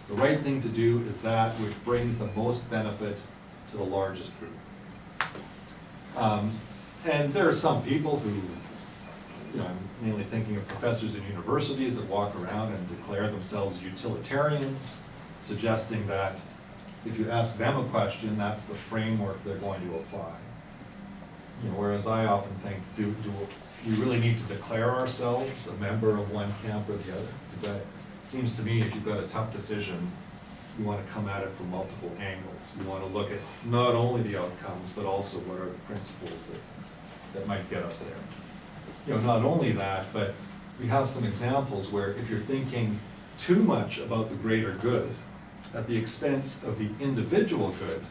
the right thing to do is that which brings the most benefit to the largest group. And there are some people who, I'm mainly thinking of professors in universities that walk around and declare themselves utilitarians, suggesting that if you ask them a question, that's the framework they're going to apply. Whereas I often think, do we really need to declare ourselves a member of one camp or the other? Because that seems to me, if you've got a tough decision, you want to come at it from multiple angles. You want to look at not only the outcomes, but also what are the principles that might get us there. Not only that, but we have some examples where if you're thinking too much about the greater good at the expense of the individual good,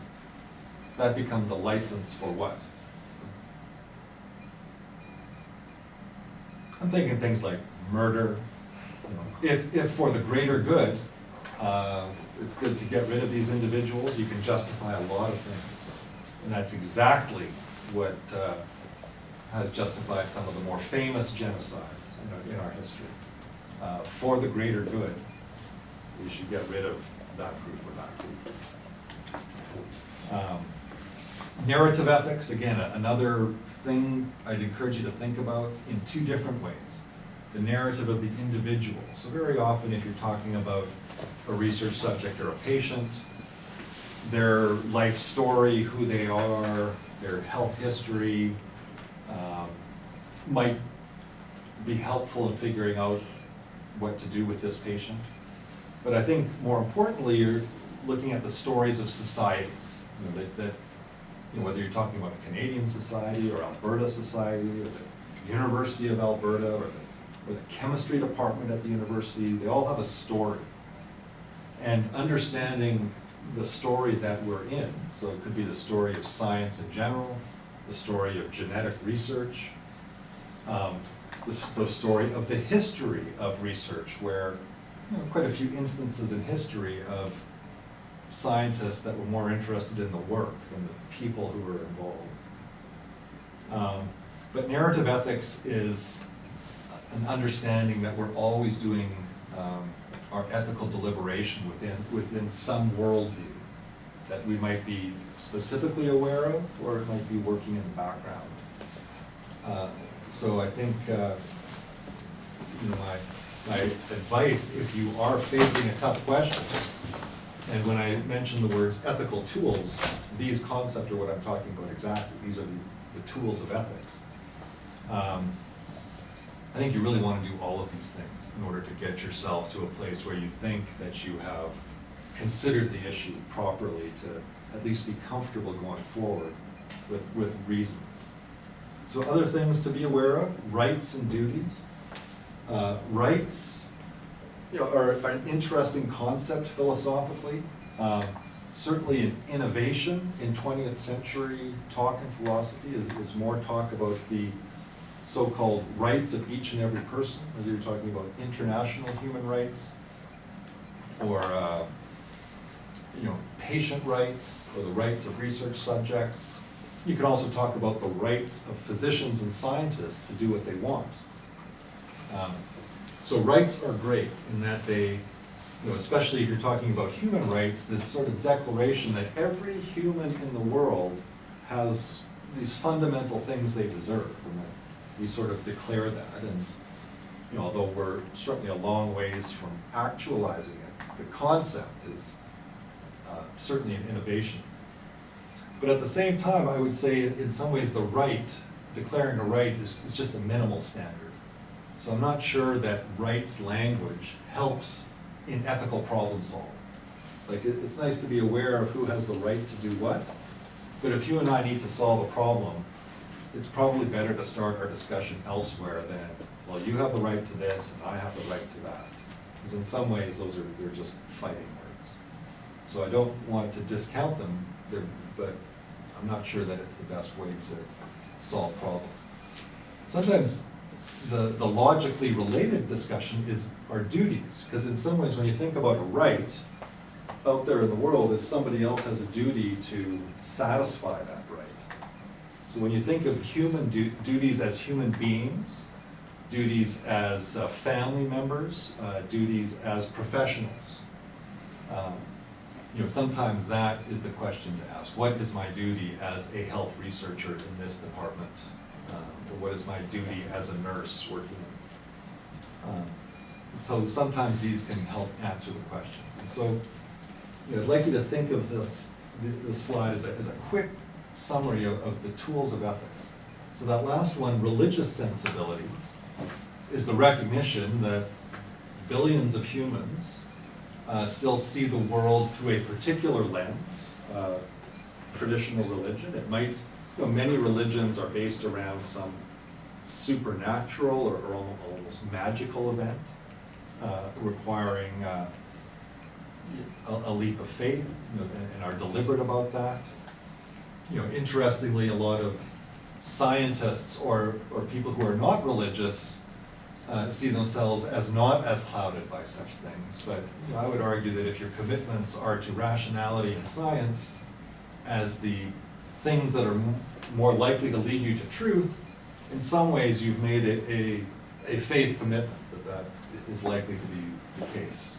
that becomes a license for what? I'm thinking things like murder. If for the greater good, it's good to get rid of these individuals, you can justify a lot of things. And that's exactly what has justified some of the more famous genocides in our history. For the greater good, we should get rid of that group or that group. Narrative ethics, again, another thing I'd encourage you to think about in two different ways. The narrative of the individual. So very often if you're talking about a research subject or a patient, their life story, who they are, their health history, might be helpful in figuring out what to do with this patient. But I think more importantly, you're looking at the stories of societies. Whether you're talking about a Canadian society or Alberta society or the University of Alberta or the chemistry department at the university, they all have a story. And understanding the story that we're in, so it could be the story of science in general, the story of genetic research, the story of the history of research, where quite a few instances in history of scientists that were more interested in the work than the people who were involved. But narrative ethics is an understanding that we're always doing our ethical deliberation within some worldview that we might be specifically aware of, or it might be working in the background. So I think my advice, if you are facing a tough question, and when I mention the words ethical tools, these concepts are what I'm talking about exactly. These are the tools of ethics. I think you really want to do all of these things in order to get yourself to a place where you think that you have considered the issue properly to at least be comfortable going forward with reasons. So other things to be aware of, rights and duties. Rights are an interesting concept philosophically. Certainly in innovation in 20th century talk and philosophy is more talk about the so-called rights of each and every person, whether you're talking about international human rights or patient rights or the rights of research subjects. You can also talk about the rights of physicians and scientists to do what they want. So rights are great in that they, especially if you're talking about human rights, this sort of declaration that every human in the world has these fundamental things they deserve, and that we sort of declare that. And although we're certainly a long ways from actualizing it, the concept is certainly an innovation. But at the same time, I would say in some ways the right, declaring a right is just a minimal standard. So I'm not sure that rights language helps in ethical problem solving. Like it's nice to be aware of who has the right to do what, but if you and I need to solve a problem, it's probably better to start our discussion elsewhere than, well, you have the right to this and I have the right to that. Because in some ways they're just fighting words. So I don't want to discount them, but I'm not sure that it's the best way to solve problems. Sometimes the logically related discussion are duties, because in some ways when you think about a right out there in the world, is somebody else has a duty to satisfy that right. So when you think of human duties as human beings, duties as family members, duties as professionals, sometimes that is the question to ask. What is my duty as a health researcher in this department? Or what is my duty as a nurse working? So sometimes these can help answer the questions. And so I'd like you to think of this slide as a quick summary of the tools of ethics. So that last one, religious sensibilities, is the recognition that billions of humans still see the world through a particular lens, traditional religion. It might, many religions are based around some supernatural or almost magical event, requiring a leap of faith, and are deliberate about that. Interestingly, a lot of scientists or people who are not religious see themselves as not as clouded by such things. But I would argue that if your commitments are to rationality and science as the things that are more likely to lead you to truth, in some ways you've made it a faith commitment that is likely to be the case.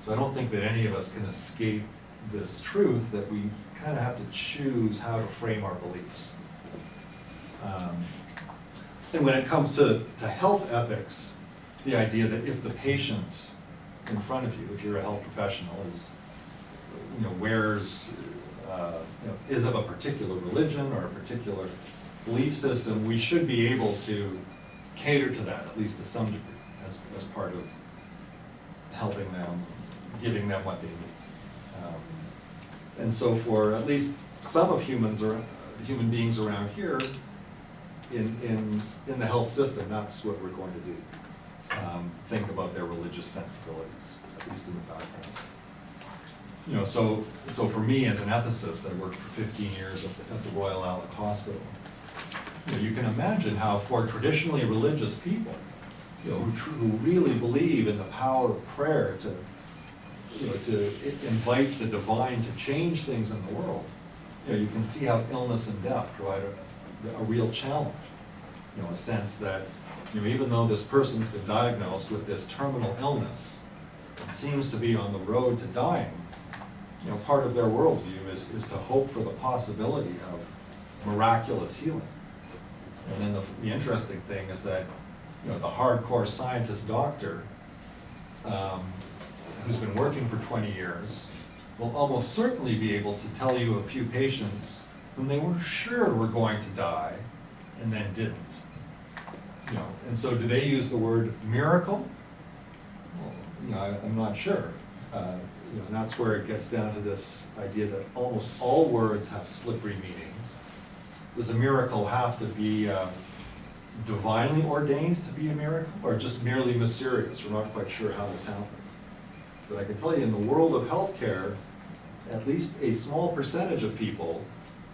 So I don't think that any of us can escape this truth that we kind of have to choose how to frame our beliefs. And when it comes to health ethics, the idea that if the patient in front of you, if you're a health professional, is, wears, is of a particular religion or a particular belief system, we should be able to cater to that, at least to some degree, as part of helping them, giving them what they need. And so for at least some of human beings around here, in the health system, that's what we're going to do. Think about their religious sensibilities, at least in the background. So for me as an ethicist, I worked for 15 years at the Royal Alec Hospital. You can imagine how for traditionally religious people, who really believe in the power of prayer to invite the divine to change things in the world, you can see how illness and death provide a real challenge. A sense that, even though this person's been diagnosed with this terminal illness, and seems to be on the road to dying, part of their worldview is to hope for the possibility of miraculous healing. And then the interesting thing is that, the hardcore scientist doctor who's been working for 20 years will almost certainly be able to tell you a few patients whom they were sure were going to die and then didn't. And so do they use the word miracle? Well, I'm not sure. And that's where it gets down to this idea that almost all words have slippery meanings. Does a miracle have to be divinely ordained to be a miracle, or just merely mysterious? We're not quite sure how this happened. But I can tell you, in the world of healthcare, at least a small percentage of people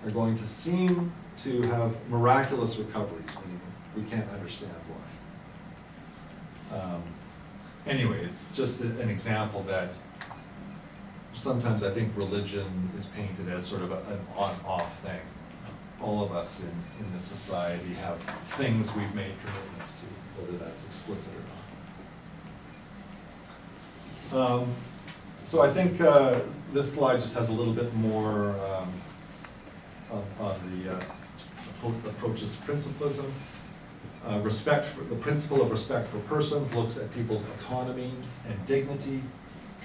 are going to seem to have miraculous recoveries. We can't understand why. Anyway, it's just an example that sometimes I think religion is painted as sort of an on-off thing. All of us in this society have things we've made commitments to, whether that's explicit or not. So I think this slide just has a little bit more on the approaches to principlism. The principle of respect for persons looks at people's autonomy and dignity.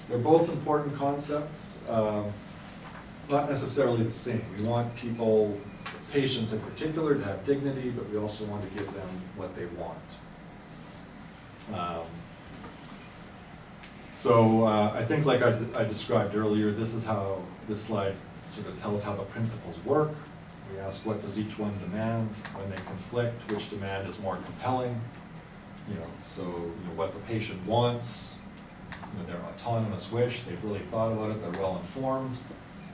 They're both important concepts, not necessarily the same. We want patients in particular, to have dignity, but we also want to give them what they want. So I think, like I described earlier, this slide sort of tells how the principles work. We ask, what does each one demand? When they conflict, which demand is more compelling? What the patient wants, their autonomous wish, they've really thought about it, they're well informed.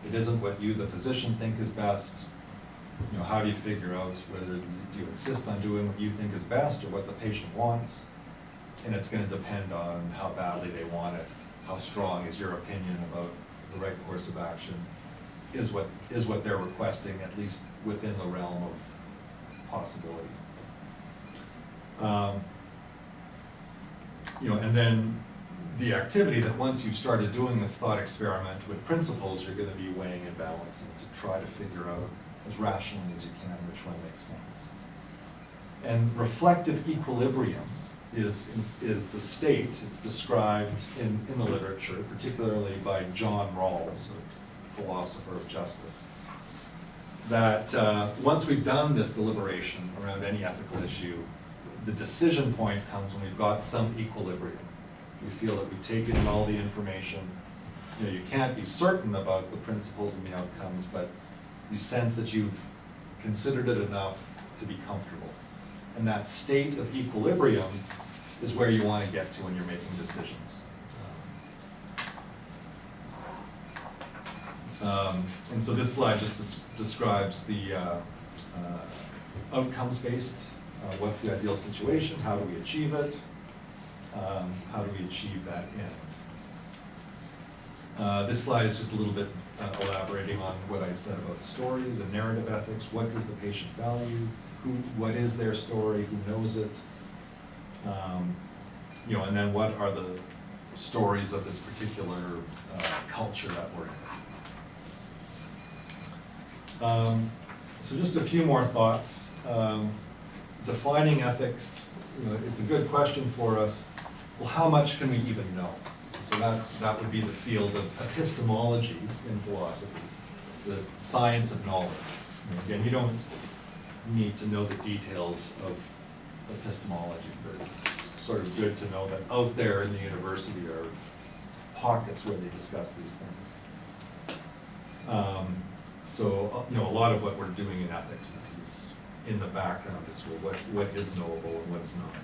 It isn't what you, the physician, think is best. How do you figure out whether do you insist on doing what you think is best or what the patient wants? And it's going to depend on how badly they want it, how strong is your opinion about the right course of action, is what they're requesting, at least within the realm of possibility. And then the activity that once you've started doing this thought experiment with principles, you're going to be weighing and balancing to try to figure out as rationally as you can which one makes sense. And reflective equilibrium is the state. It's described in the literature, particularly by John Rawls, a philosopher of justice, that once we've done this deliberation around any ethical issue, the decision point comes when we've got some equilibrium. We feel that we've taken in all the information. You can't be certain about the principles and the outcomes, but you sense that you've considered it enough to be comfortable. And that state of equilibrium is where you want to get to when you're making decisions. And so this slide just describes the outcomes-based What's the ideal situation? How do we achieve it? How do we achieve that end? This slide is just a little bit elaborating on what I said about stories and narrative ethics. What does the patient value? What is their story? Who knows it? You know, and then what are the stories of this particular culture that we're in? So just a few more thoughts. Defining ethics, you know, it's a good question for us. Well, how much can we even know? So that would be the field of epistemology in philosophy, the science of knowledge. And again, you don't need to know the details of epistemology, but it's sort of good to know that out there in the university are pockets where they discuss these things. So, you know, a lot of what we're doing in ethics is in the background is, well, what is knowable and what's not.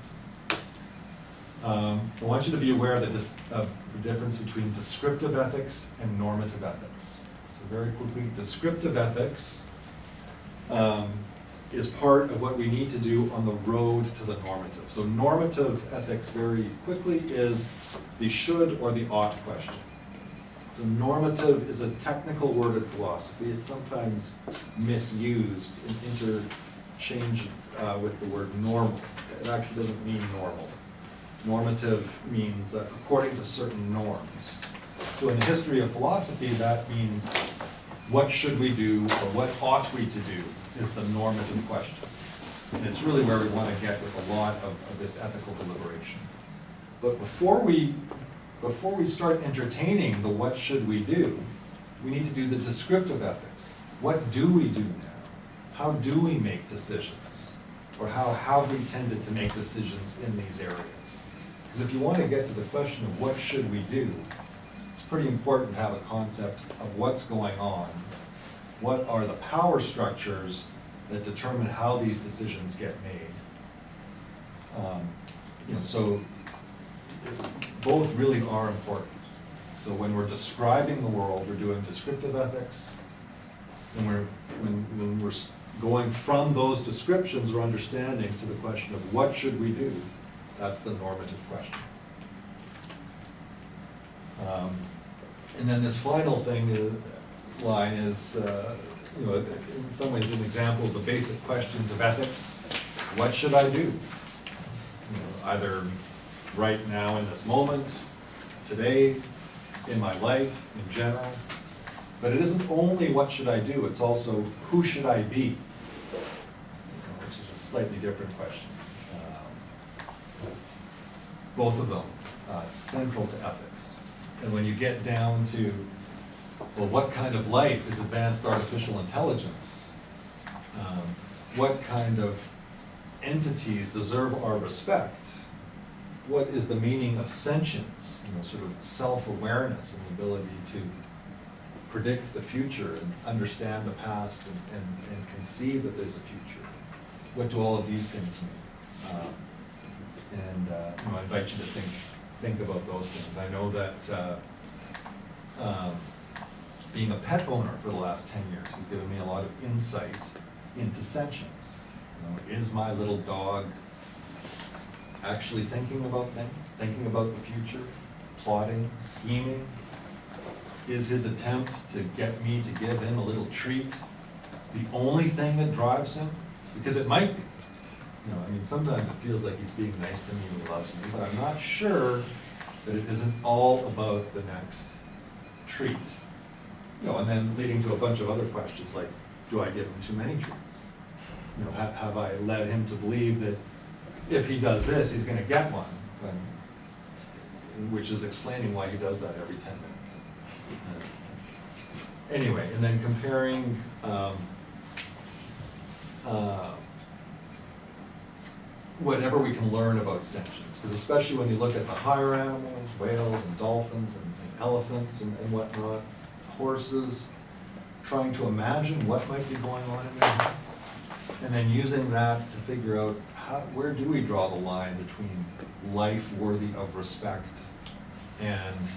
I want you to be aware that the difference between descriptive ethics and normative ethics. So very quickly, descriptive ethics is part of what we need to do on the road to the normative. So normative ethics, very quickly, is the should or the ought question. So normative is a technical word in philosophy. It's sometimes misused and interchanged with the word normal. It actually doesn't mean normal. Normative means according to certain norms. So in the history of philosophy, that means what should we do or what ought we to do is the normative question. And it's really where we want to get with a lot of this ethical deliberation. But before we start entertaining the what should we do, we need to do the descriptive ethics. What do we do now? How do we make decisions? Or how have we tended to make decisions in these areas? Because if you want to get to the question of what should we do, it's pretty important to have a concept of what's going on. What are the power structures that determine how these decisions get made? You know, so both really are important. So when we're describing the world, we're doing descriptive ethics. When we're going from those descriptions or understandings to the question of what should we do, that's the normative question. And then this final line is, you know, in some ways an example of the basic questions of ethics. What should I do? You know, either right now in this moment, today, in my life, in general. But it isn't only what should I do, it's also who should I be? You know, which is a slightly different question. Both of them central to ethics. And when you get down to, well, what kind of life is advanced artificial intelligence? What kind of entities deserve our respect? What is the meaning of sentience? You know, sort of self-awareness and the ability to predict the future and understand the past and conceive that there's a future. What do all of these things mean? You know, I invite you to think about those things. I know that being a pet owner for the last 10 years has given me a lot of insight into sentience. You know, is my little dog actually thinking about things, thinking about the future, plotting, scheming? Is his attempt to get me to give him a little treat the only thing that drives him? Because it might be. You know, I mean, sometimes it feels like he's being nice to me and loves me, but I'm not sure that it isn't all about the next treat. You know, and then leading to a bunch of other questions like, do I give him too many treats? You know, have I led him to believe that if he does this, he's going to get one, which is explaining why he does that every 10 minutes. Anyway, and then comparing whatever we can learn about sentience, because especially when you look at the higher animals, whales and dolphins and elephants and whatnot, horses, trying to imagine what might be going on in their heads, and then using that to figure out where do we draw the line between life worthy of respect and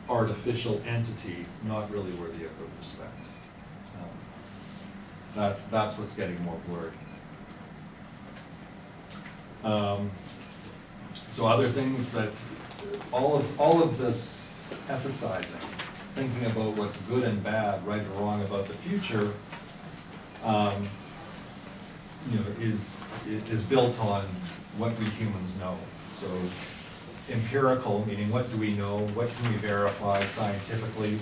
artificial entity not really worthy of respect. That's what's getting more blurry. So other things that, all of this emphasizing, thinking about what's good and bad, right or wrong about the future, is built on what we humans know. So empirical, meaning what do we know, what can we verify scientifically,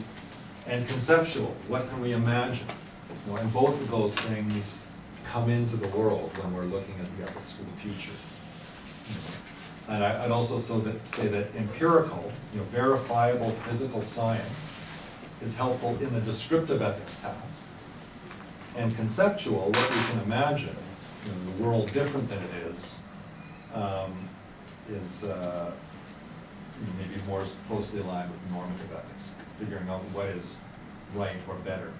and conceptual, what can we imagine? And both of those things come into the world when we're looking at the ethics for the future. And I'd also say that empirical, verifiable physical science is helpful in the descriptive ethics task. And conceptual, what we can imagine, the world different than it is maybe more closely aligned with normative ethics, figuring out what is right or better.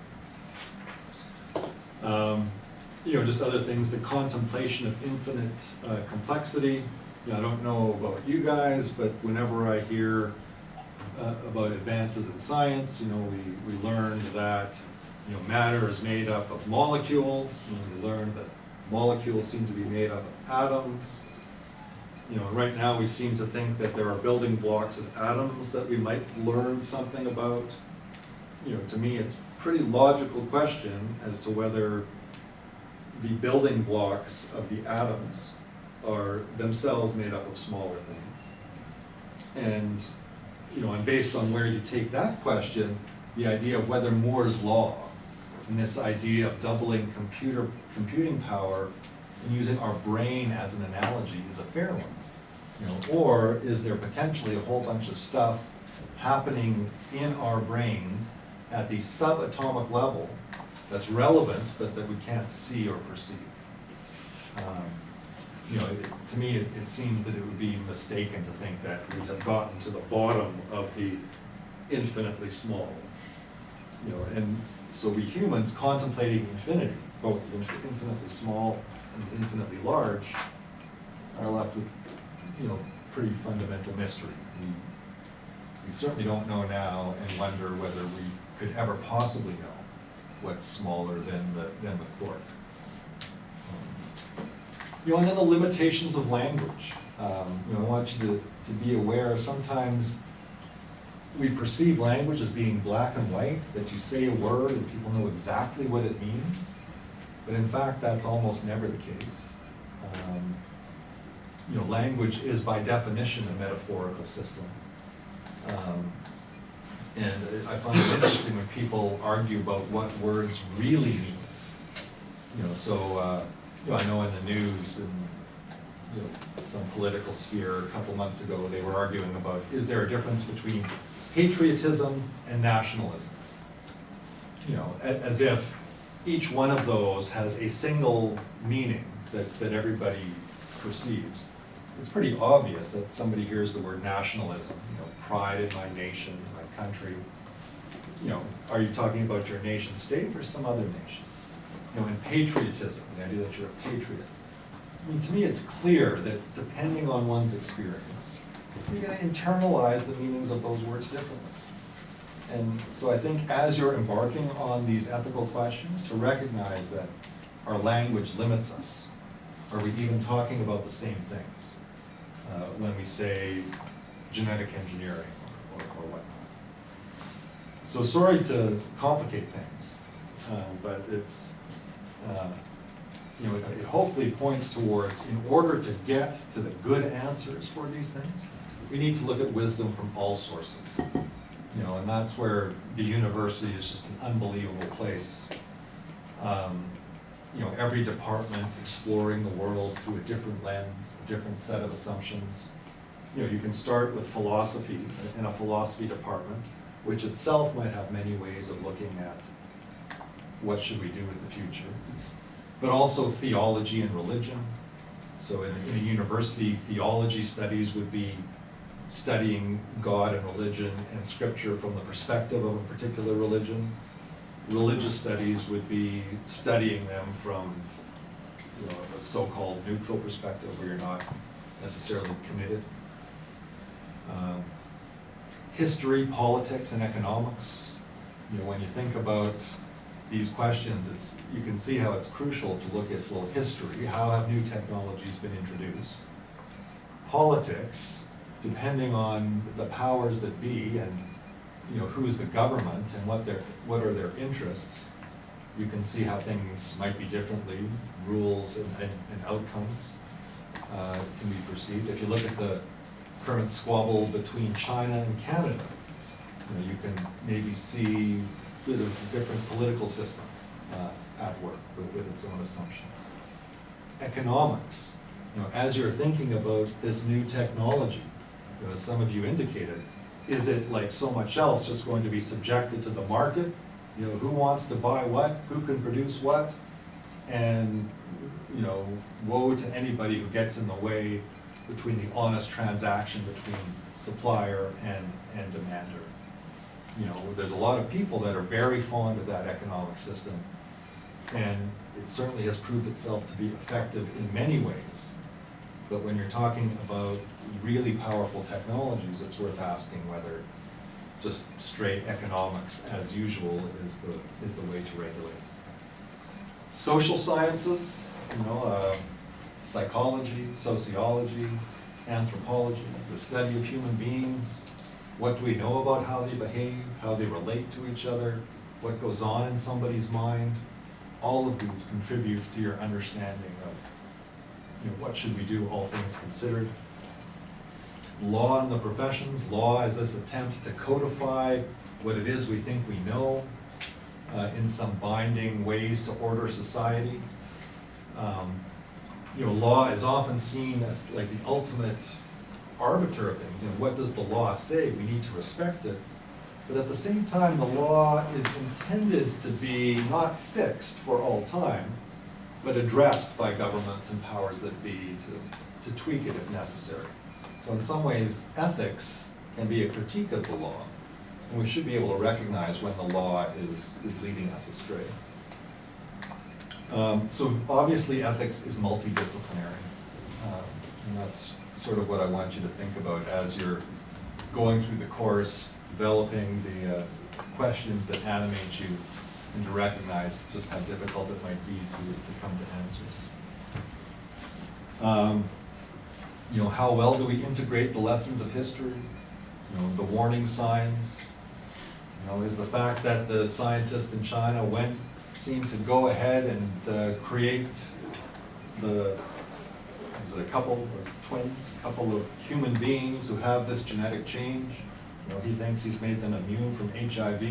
Just other things, the contemplation of infinite complexity. I don't know about you guys, but whenever I hear about advances in science, we learned that matter is made up of molecules. We learned that molecules seem to be made up of atoms. Right now we seem to think that there are building blocks of atoms that we might learn something about. To me, it's a pretty logical question as to whether the building blocks of the atoms are themselves made up of smaller things. And based on where you take that question, the idea of whether Moore's law and this idea of doubling computing power and using our brain as an analogy is a fair one. Or is there potentially a whole bunch of stuff happening in our brains at the subatomic level that's relevant but that we can't see or perceive? To me, it seems that it would be mistaken to think that we have gotten to the bottom of the infinitely small. And so we humans contemplating infinity, both the infinitely small and the infinitely large, are left with, pretty fundamental mystery. We certainly don't know now and wonder whether we could ever possibly know what's smaller than the quark. And then the limitations of language. I want you to be aware, sometimes we perceive language as being black and white, that you say a word and people know exactly what it means. But in fact, that's almost never the case. Language is by definition a metaphorical system. And I find it interesting when people argue about what words really mean. I know in the news and some political sphere a couple months ago, they were arguing about, is there a difference between patriotism and nationalism? As if each one of those has a single meaning that everybody perceives. It's pretty obvious that somebody hears the word nationalism, pride in my nation, my country. Are you talking about your nation state or some other nation? And patriotism, the idea that you're a patriot. To me, it's clear that depending on one's experience, you're going to internalize the meanings of those words differently. And so I think as you're embarking on these ethical questions, to recognize that our language limits us. Are we even talking about the same things when we say genetic engineering or whatnot? So sorry to complicate things, but it's, it hopefully points towards, in order to get to the good answers for these things, we need to look at wisdom from all sources. And that's where the university is just an unbelievable place. Every department exploring the world through a different lens, a different set of assumptions. You can start with philosophy in a philosophy department, which itself might have many ways of looking at what should we do with the future. But also theology and religion. So in a university, theology studies would be studying God and religion and scripture from the perspective of a particular religion. Religious studies would be studying them from a so-called neutral perspective where you're not necessarily committed. History, politics, and economics. When you think about these questions, you can see how it's crucial to look at, well, history, how have new technologies been introduced? Politics, depending on the powers that be and, you know, who's the government and what are their interests, you can see how things might be differently, rules and outcomes can be perceived. If you look at the current squabble between China and Canada, you know, you can maybe see a bit of a different political system at work with its own assumptions. Economics, you know, as you're thinking about this new technology, you know, as some of you indicated, is it like so much else just going to be subjected to the market? You know, who wants to buy what, who can produce what, and, you know, woe to anybody who gets in the way between the honest transaction between supplier and demander. You know, there's a lot of people that are very fond of that economic system, and it certainly has proved itself to be effective in many ways. But when you're talking about really powerful technologies, it's worth asking whether just straight economics as usual is the way to regulate. Social sciences, you know, psychology, sociology, anthropology, the study of human beings. What do we know about how they behave, how they relate to each other, what goes on in somebody's mind? All of these contribute to your understanding of, you know, what should we do, all things considered. Law in the professions. Law is this attempt to codify what it is we think we know in some binding ways to order society. You know, law is often seen as like the ultimate arbiter of things. You know, what does the law say? We need to respect it. But at the same time, the law is intended to be not fixed for all time, but addressed by governments and powers that be to tweak it if necessary. So in some ways, ethics can be a critique of the law, and we should be able to recognize when the law is leading us astray. So obviously ethics is multidisciplinary, and that's sort of what I want you to think about as you're going through the course, developing the questions that animate you, and to recognize just how difficult it might be to come to answers. You know, how well do we integrate the lessons of history? You know, the warning signs. You know, is the fact that the scientists in China seemed to go ahead and create twins, a couple of human beings who have this genetic change. You know, he thinks he's made them immune from HIV.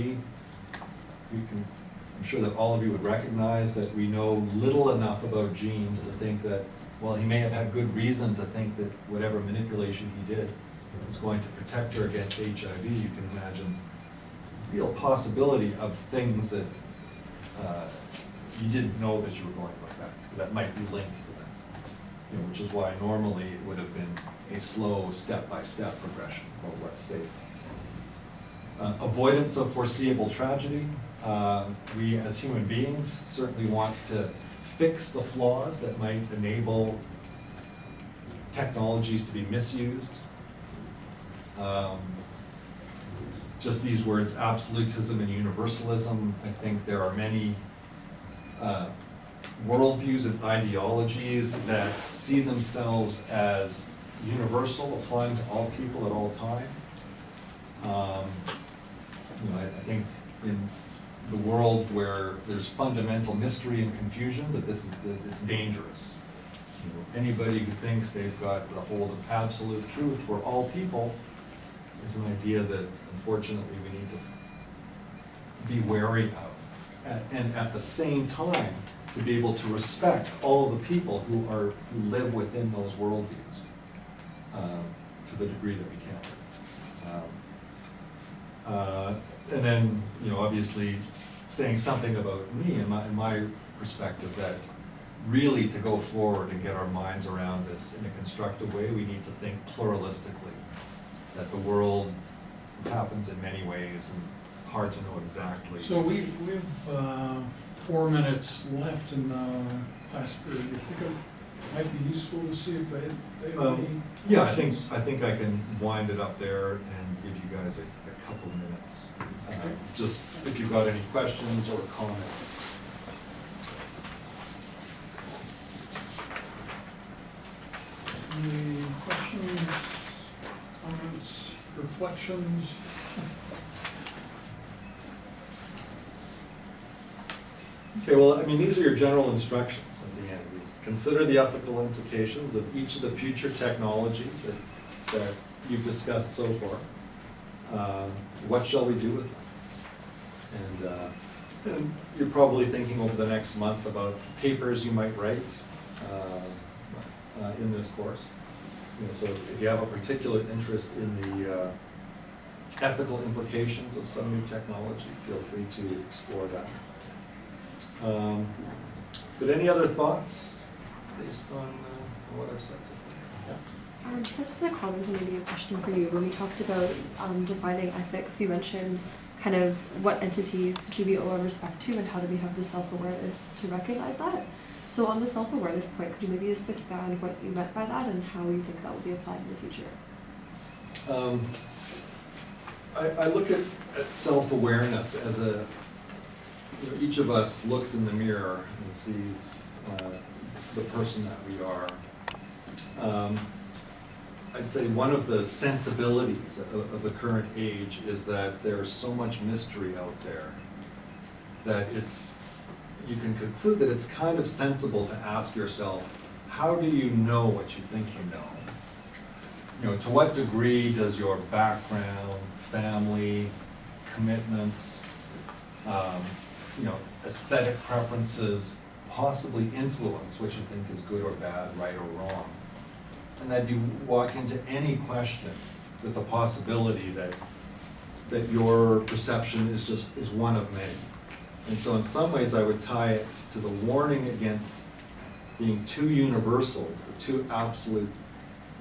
I'm sure that all of you would recognize that we know little enough about genes to think that, well, he may have had good reason to think that whatever manipulation he did was going to protect her against HIV. You can imagine real possibility of things that you didn't know that you were going to affect, that might be linked to that. You know, which is why normally it would have been a slow step-by-step progression of what's safe. Avoidance of foreseeable tragedy. We as human beings certainly want to fix the flaws that might enable technologies to be misused. Just these words, absolutism and universalism. I think there are many worldviews and ideologies that see themselves as universal, applying to all people at all time. You know, I think in the world where there's fundamental mystery and confusion, that it's dangerous. You know, anybody who thinks they've got the hold of absolute truth for all people is an idea that unfortunately we need to be wary of, and at the same time to be able to respect all of the people who live within those worldviews to the degree that we can. And then, you know, obviously saying something about me and my perspective, that really to go forward and get our minds around this in a constructive way, we need to think pluralistically, that the world happens in many ways and hard to know exactly. So we have 4 minutes left in the class period. You think might be useful to see if they have any Yeah, questions. I think I can wind it up there and give you guys a couple of minutes. Just if you've got any questions or comments. Any questions, comments, reflections? Okay, well, I mean, these are your general instructions at the end. Consider the ethical implications of each of the future technologies that you've discussed so far. What shall we do with them? And you're probably thinking over the next month about papers you might write in this course. You know, so if you have a particular interest in the ethical implications of some new technology, feel free to explore that. But any other thoughts based on what I've said so far? So just a comment and maybe a question for you. When we talked about defining ethics, you mentioned kind of what entities do we owe our respect to and how do we have the self-awareness to recognize that? So on the self-awareness point, could you maybe just expand what you meant by that and how you think that will be applied in the future? I look at self-awareness as a, you know, each of us looks in the mirror and sees the person that we are. I'd say one of the sensibilities of the current age is that there's so much mystery out there that you can conclude that it's kind of sensible to ask yourself, how do you know what you think you know? You know, to what degree does your background, family, commitments, you know, aesthetic preferences possibly influence what you think is good or bad, right or wrong? And that you walk into any question with the possibility that your perception is one of many. And so in some ways I would tie it to the warning against being too universal, too absolute,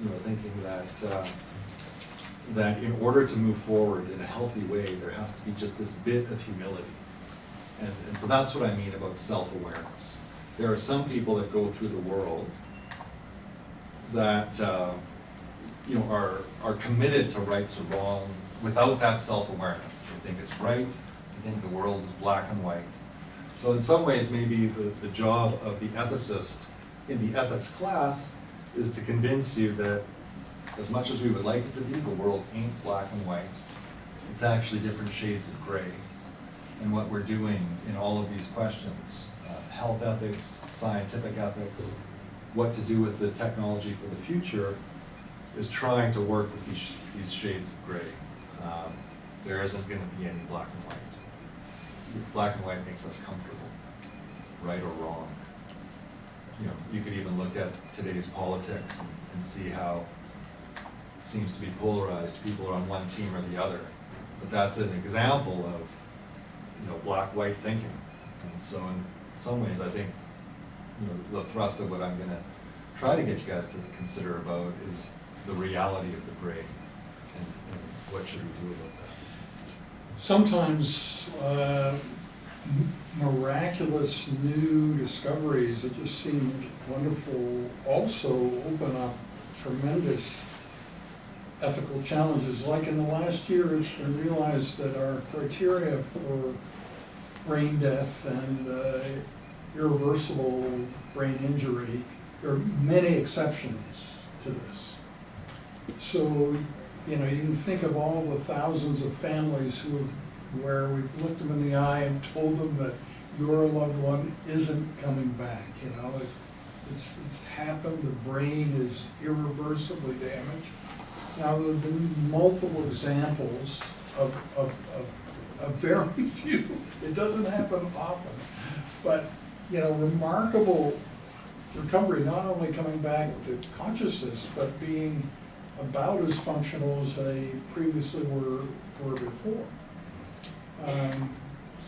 you know, thinking that in order to move forward in a healthy way, there has to be just this bit of humility. And so that's what I mean about self-awareness. There are some people that go through the world that you know, are committed to rights or wrong without that self-awareness. They think it's right, they think the world is black and white. So in some ways, maybe the job of the ethicist in the ethics class is to convince you that as much as we would like it to be, the world ain't black and white. It's actually different shades of gray. And what we're doing in all of these questions, health ethics, scientific ethics, what to do with the technology for the future, is trying to work with these shades of gray. There isn't going to be any black and white. Black and white makes us comfortable, right or wrong. You know, you could even look at today's politics and see how it seems to be polarized. People are on one team or the other. But that's an example of, you know, black-white thinking. And so in some ways, I think, you know, the thrust of what I'm going to try to get you guys to consider about is the reality of the gray and what should we do about that. Sometimes miraculous new discoveries that just seem wonderful also open up tremendous ethical challenges. Like in the last year, it's been realized that our criteria for brain death and irreversible brain injury, there are many exceptions to this. So, you know, you can think of all the thousands of families where we've looked them in the eye and told them that your loved one isn't coming back. You know, it's happened. The brain is irreversibly damaged. Now, there have been multiple examples of very few. It doesn't happen often, but you know, remarkable recovery. Not only coming back to consciousness, but being about as functional as they previously were before.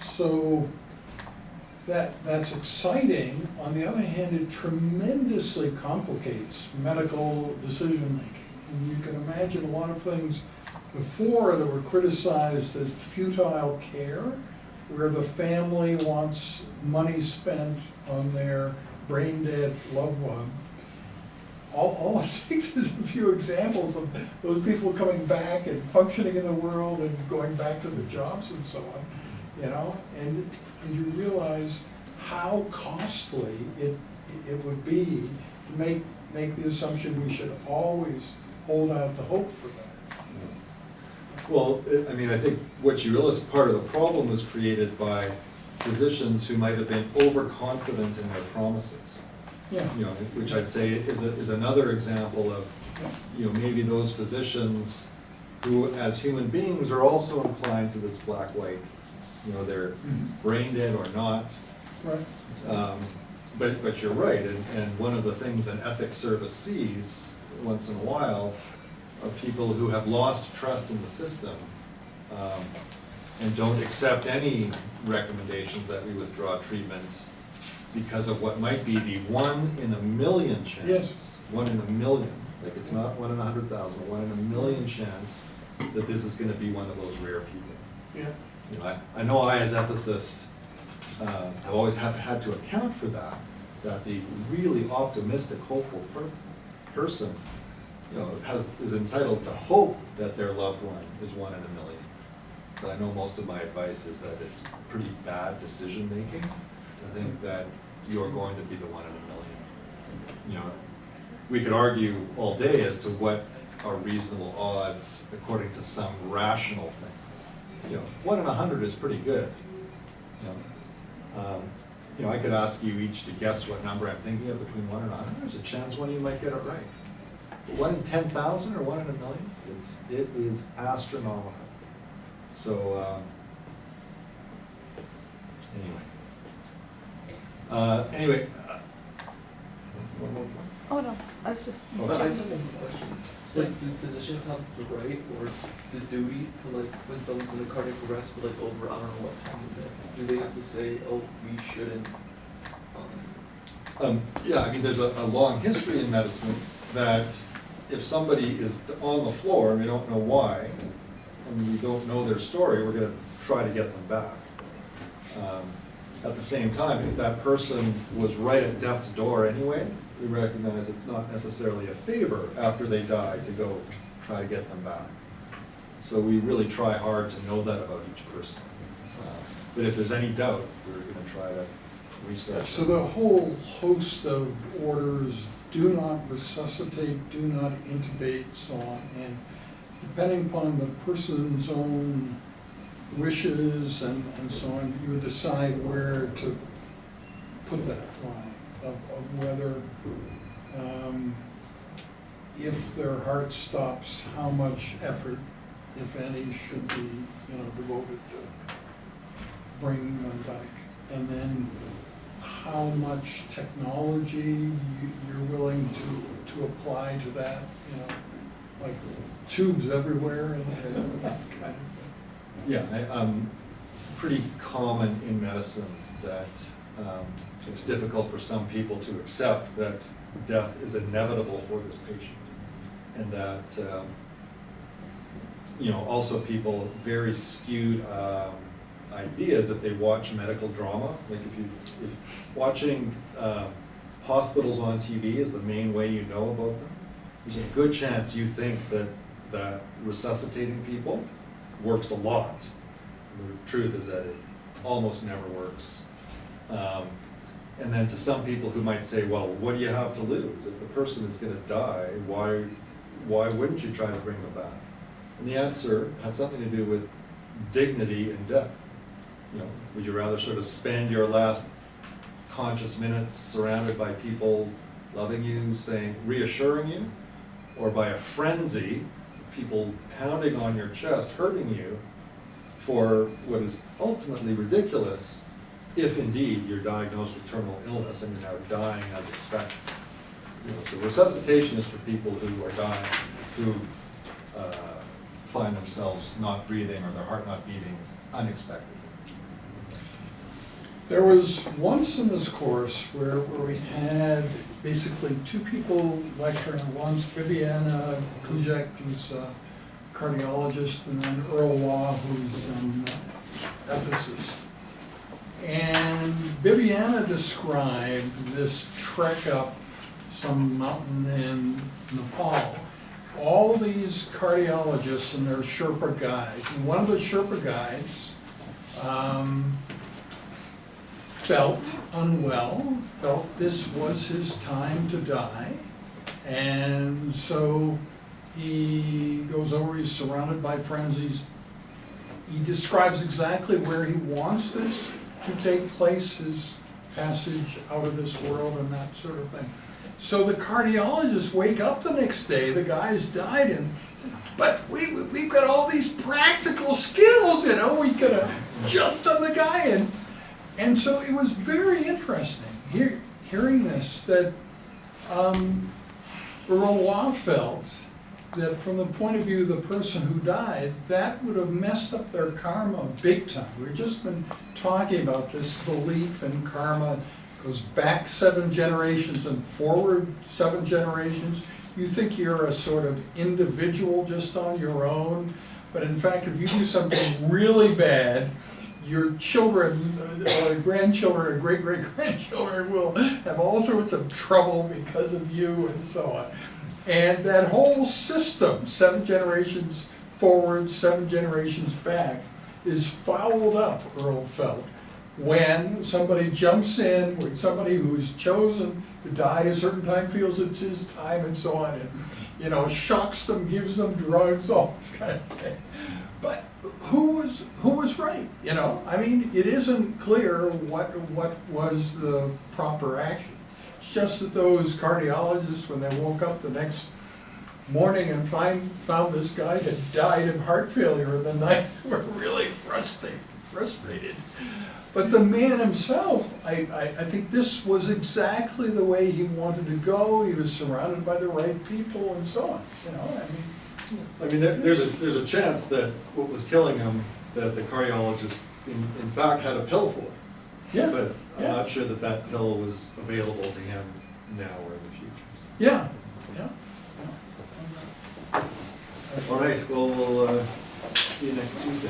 So that's exciting. On the other hand, it tremendously complicates medical decision making. And you can imagine a lot of things before that were criticized as futile care, where the family wants money spent on their brain dead loved one, all it takes is a few examples of those people coming back and functioning in the world and going back to their jobs and so on, you know, and you realize how costly it would be to make the assumption we should always hold out the hope for that. Well, I mean, I think what you realize, part of the problem was created by physicians who might have been overconfident in their promises. Yeah. You know, which I'd say is another example of, you know, maybe those physicians who, as human beings, are also inclined to this black-white, you know, they're brain dead or not. Right. But you're right, and one of the things an ethics service sees once in a while are people who have lost trust in the system and don't accept any recommendations that we withdraw treatment because of what might be the 1 in a million chance. Yes. 1 in a million, like it's not 1 in 100,000, 1 in a million chance that this is gonna be one of those rare people. Yeah. You know, I know I as ethicist have always had to account for that the really optimistic, hopeful person, you know, is entitled to hope that their loved one is 1 in a million. But I know most of my advice is that it's pretty bad decision making to think that you're going to be the 1 in a million. You know, we could argue all day as to what are reasonable odds according to some rational thing. You know, 1 in 100 is pretty good. You know, I could ask you each to guess what number I'm thinking of between 1 and 100. There's a chance one of you might get it right. But 1 in 10,000 or 1 in a million, it is astronomical. So anyway, one more point. Oh no, I was just. I just have one question. So like, do physicians have the right or the duty to like, when someone's in a cardiac arrest for like over, I don't know what time of it, do they have to say, oh, we shouldn't? Yeah, I mean, there's a long history in medicine that if somebody is on the floor and we don't know why, and we don't know their story, we're gonna try to get them back. At the same time, if that person was right at death's door anyway, we recognize it's not necessarily a favor after they die to go try to get them back. So we really try hard to know that about each person. But if there's any doubt, we're gonna try to restart. So the whole host of orders, do not resuscitate, do not intubate, so on, and depending upon the person's own wishes and so on, you would decide where to put that line of whether, if their heart stops, how much effort, if any, should be, you know, devoted to bringing them back. And then how much technology you're willing to apply to that, you know, like tubes everywhere and that kind of thing. Yeah, pretty common in medicine that it's difficult for some people to accept that death is inevitable for this patient. And that, you know, also people very skewed ideas if they watch medical drama. Like if watching hospitals on TV is the main way you know about them, there's a good chance you think that resuscitating people works a lot. The truth is that it almost never works. And then to some people who might say, well, what do you have to lose? If the person is gonna die, why wouldn't you try to bring them back? And the answer has something to do with dignity and death. You know, would you rather sort of spend your last conscious minutes surrounded by people loving you, saying, reassuring you, or by a frenzy, people pounding on your chest, hurting you for what is ultimately ridiculous, if indeed you're diagnosed with terminal illness and you're now dying as expected. You know, so resuscitation is for people who are dying, who find themselves not breathing or their heart not beating unexpectedly. There was once in this course where we had basically two people lecturing, one's Bibiana Kujek, who's a cardiologist, and then Earl Waugh, who's an ethicist. And Bibiana described this trek up some mountain in Nepal, all these cardiologists and their Sherpa guides, and one of the Sherpa guides felt unwell, felt this was his time to die, and so he goes over, he's surrounded by friends, he describes exactly where he wants this to take place, his passage out of this world and that sort of thing. So the cardiologists wake up the next day, the guy's died, and said, but we've got all these practical skills, you know, we could have jumped on the guy. And so it was very interesting hearing this, that Earl Law felt that from the point of view of the person who died, that would have messed up their karma big time. We've just been talking about this belief in karma, goes back 7 generations and forward 7 generations. You think you're a sort of individual just on your own, but in fact, if you do something really bad, your children, or grandchildren, or great-great-grandchildren will have all sorts of trouble because of you and so on. And that whole system, 7 generations forward, 7 generations back, is fouled up, Earl felt, when somebody jumps in, when somebody who's chosen to die at a certain time feels it's his time and so on, and, you know, shocks them, gives them drugs, all this kind of thing. But who was right, you know? I mean, it isn't clear what was the proper action. It's just that those cardiologists, when they woke up the next morning and found this guy had died of heart failure in the night, were really frustrated. But the man himself, I think this was exactly the way he wanted to go. He was surrounded by the right people and so on, you know? I mean, there's a chance that what was killing him, that the cardiologist in fact had a pill for. Yeah. But I'm not sure that that pill was available to him now or in the future. Yeah. All right, well, we'll see you next Tuesday.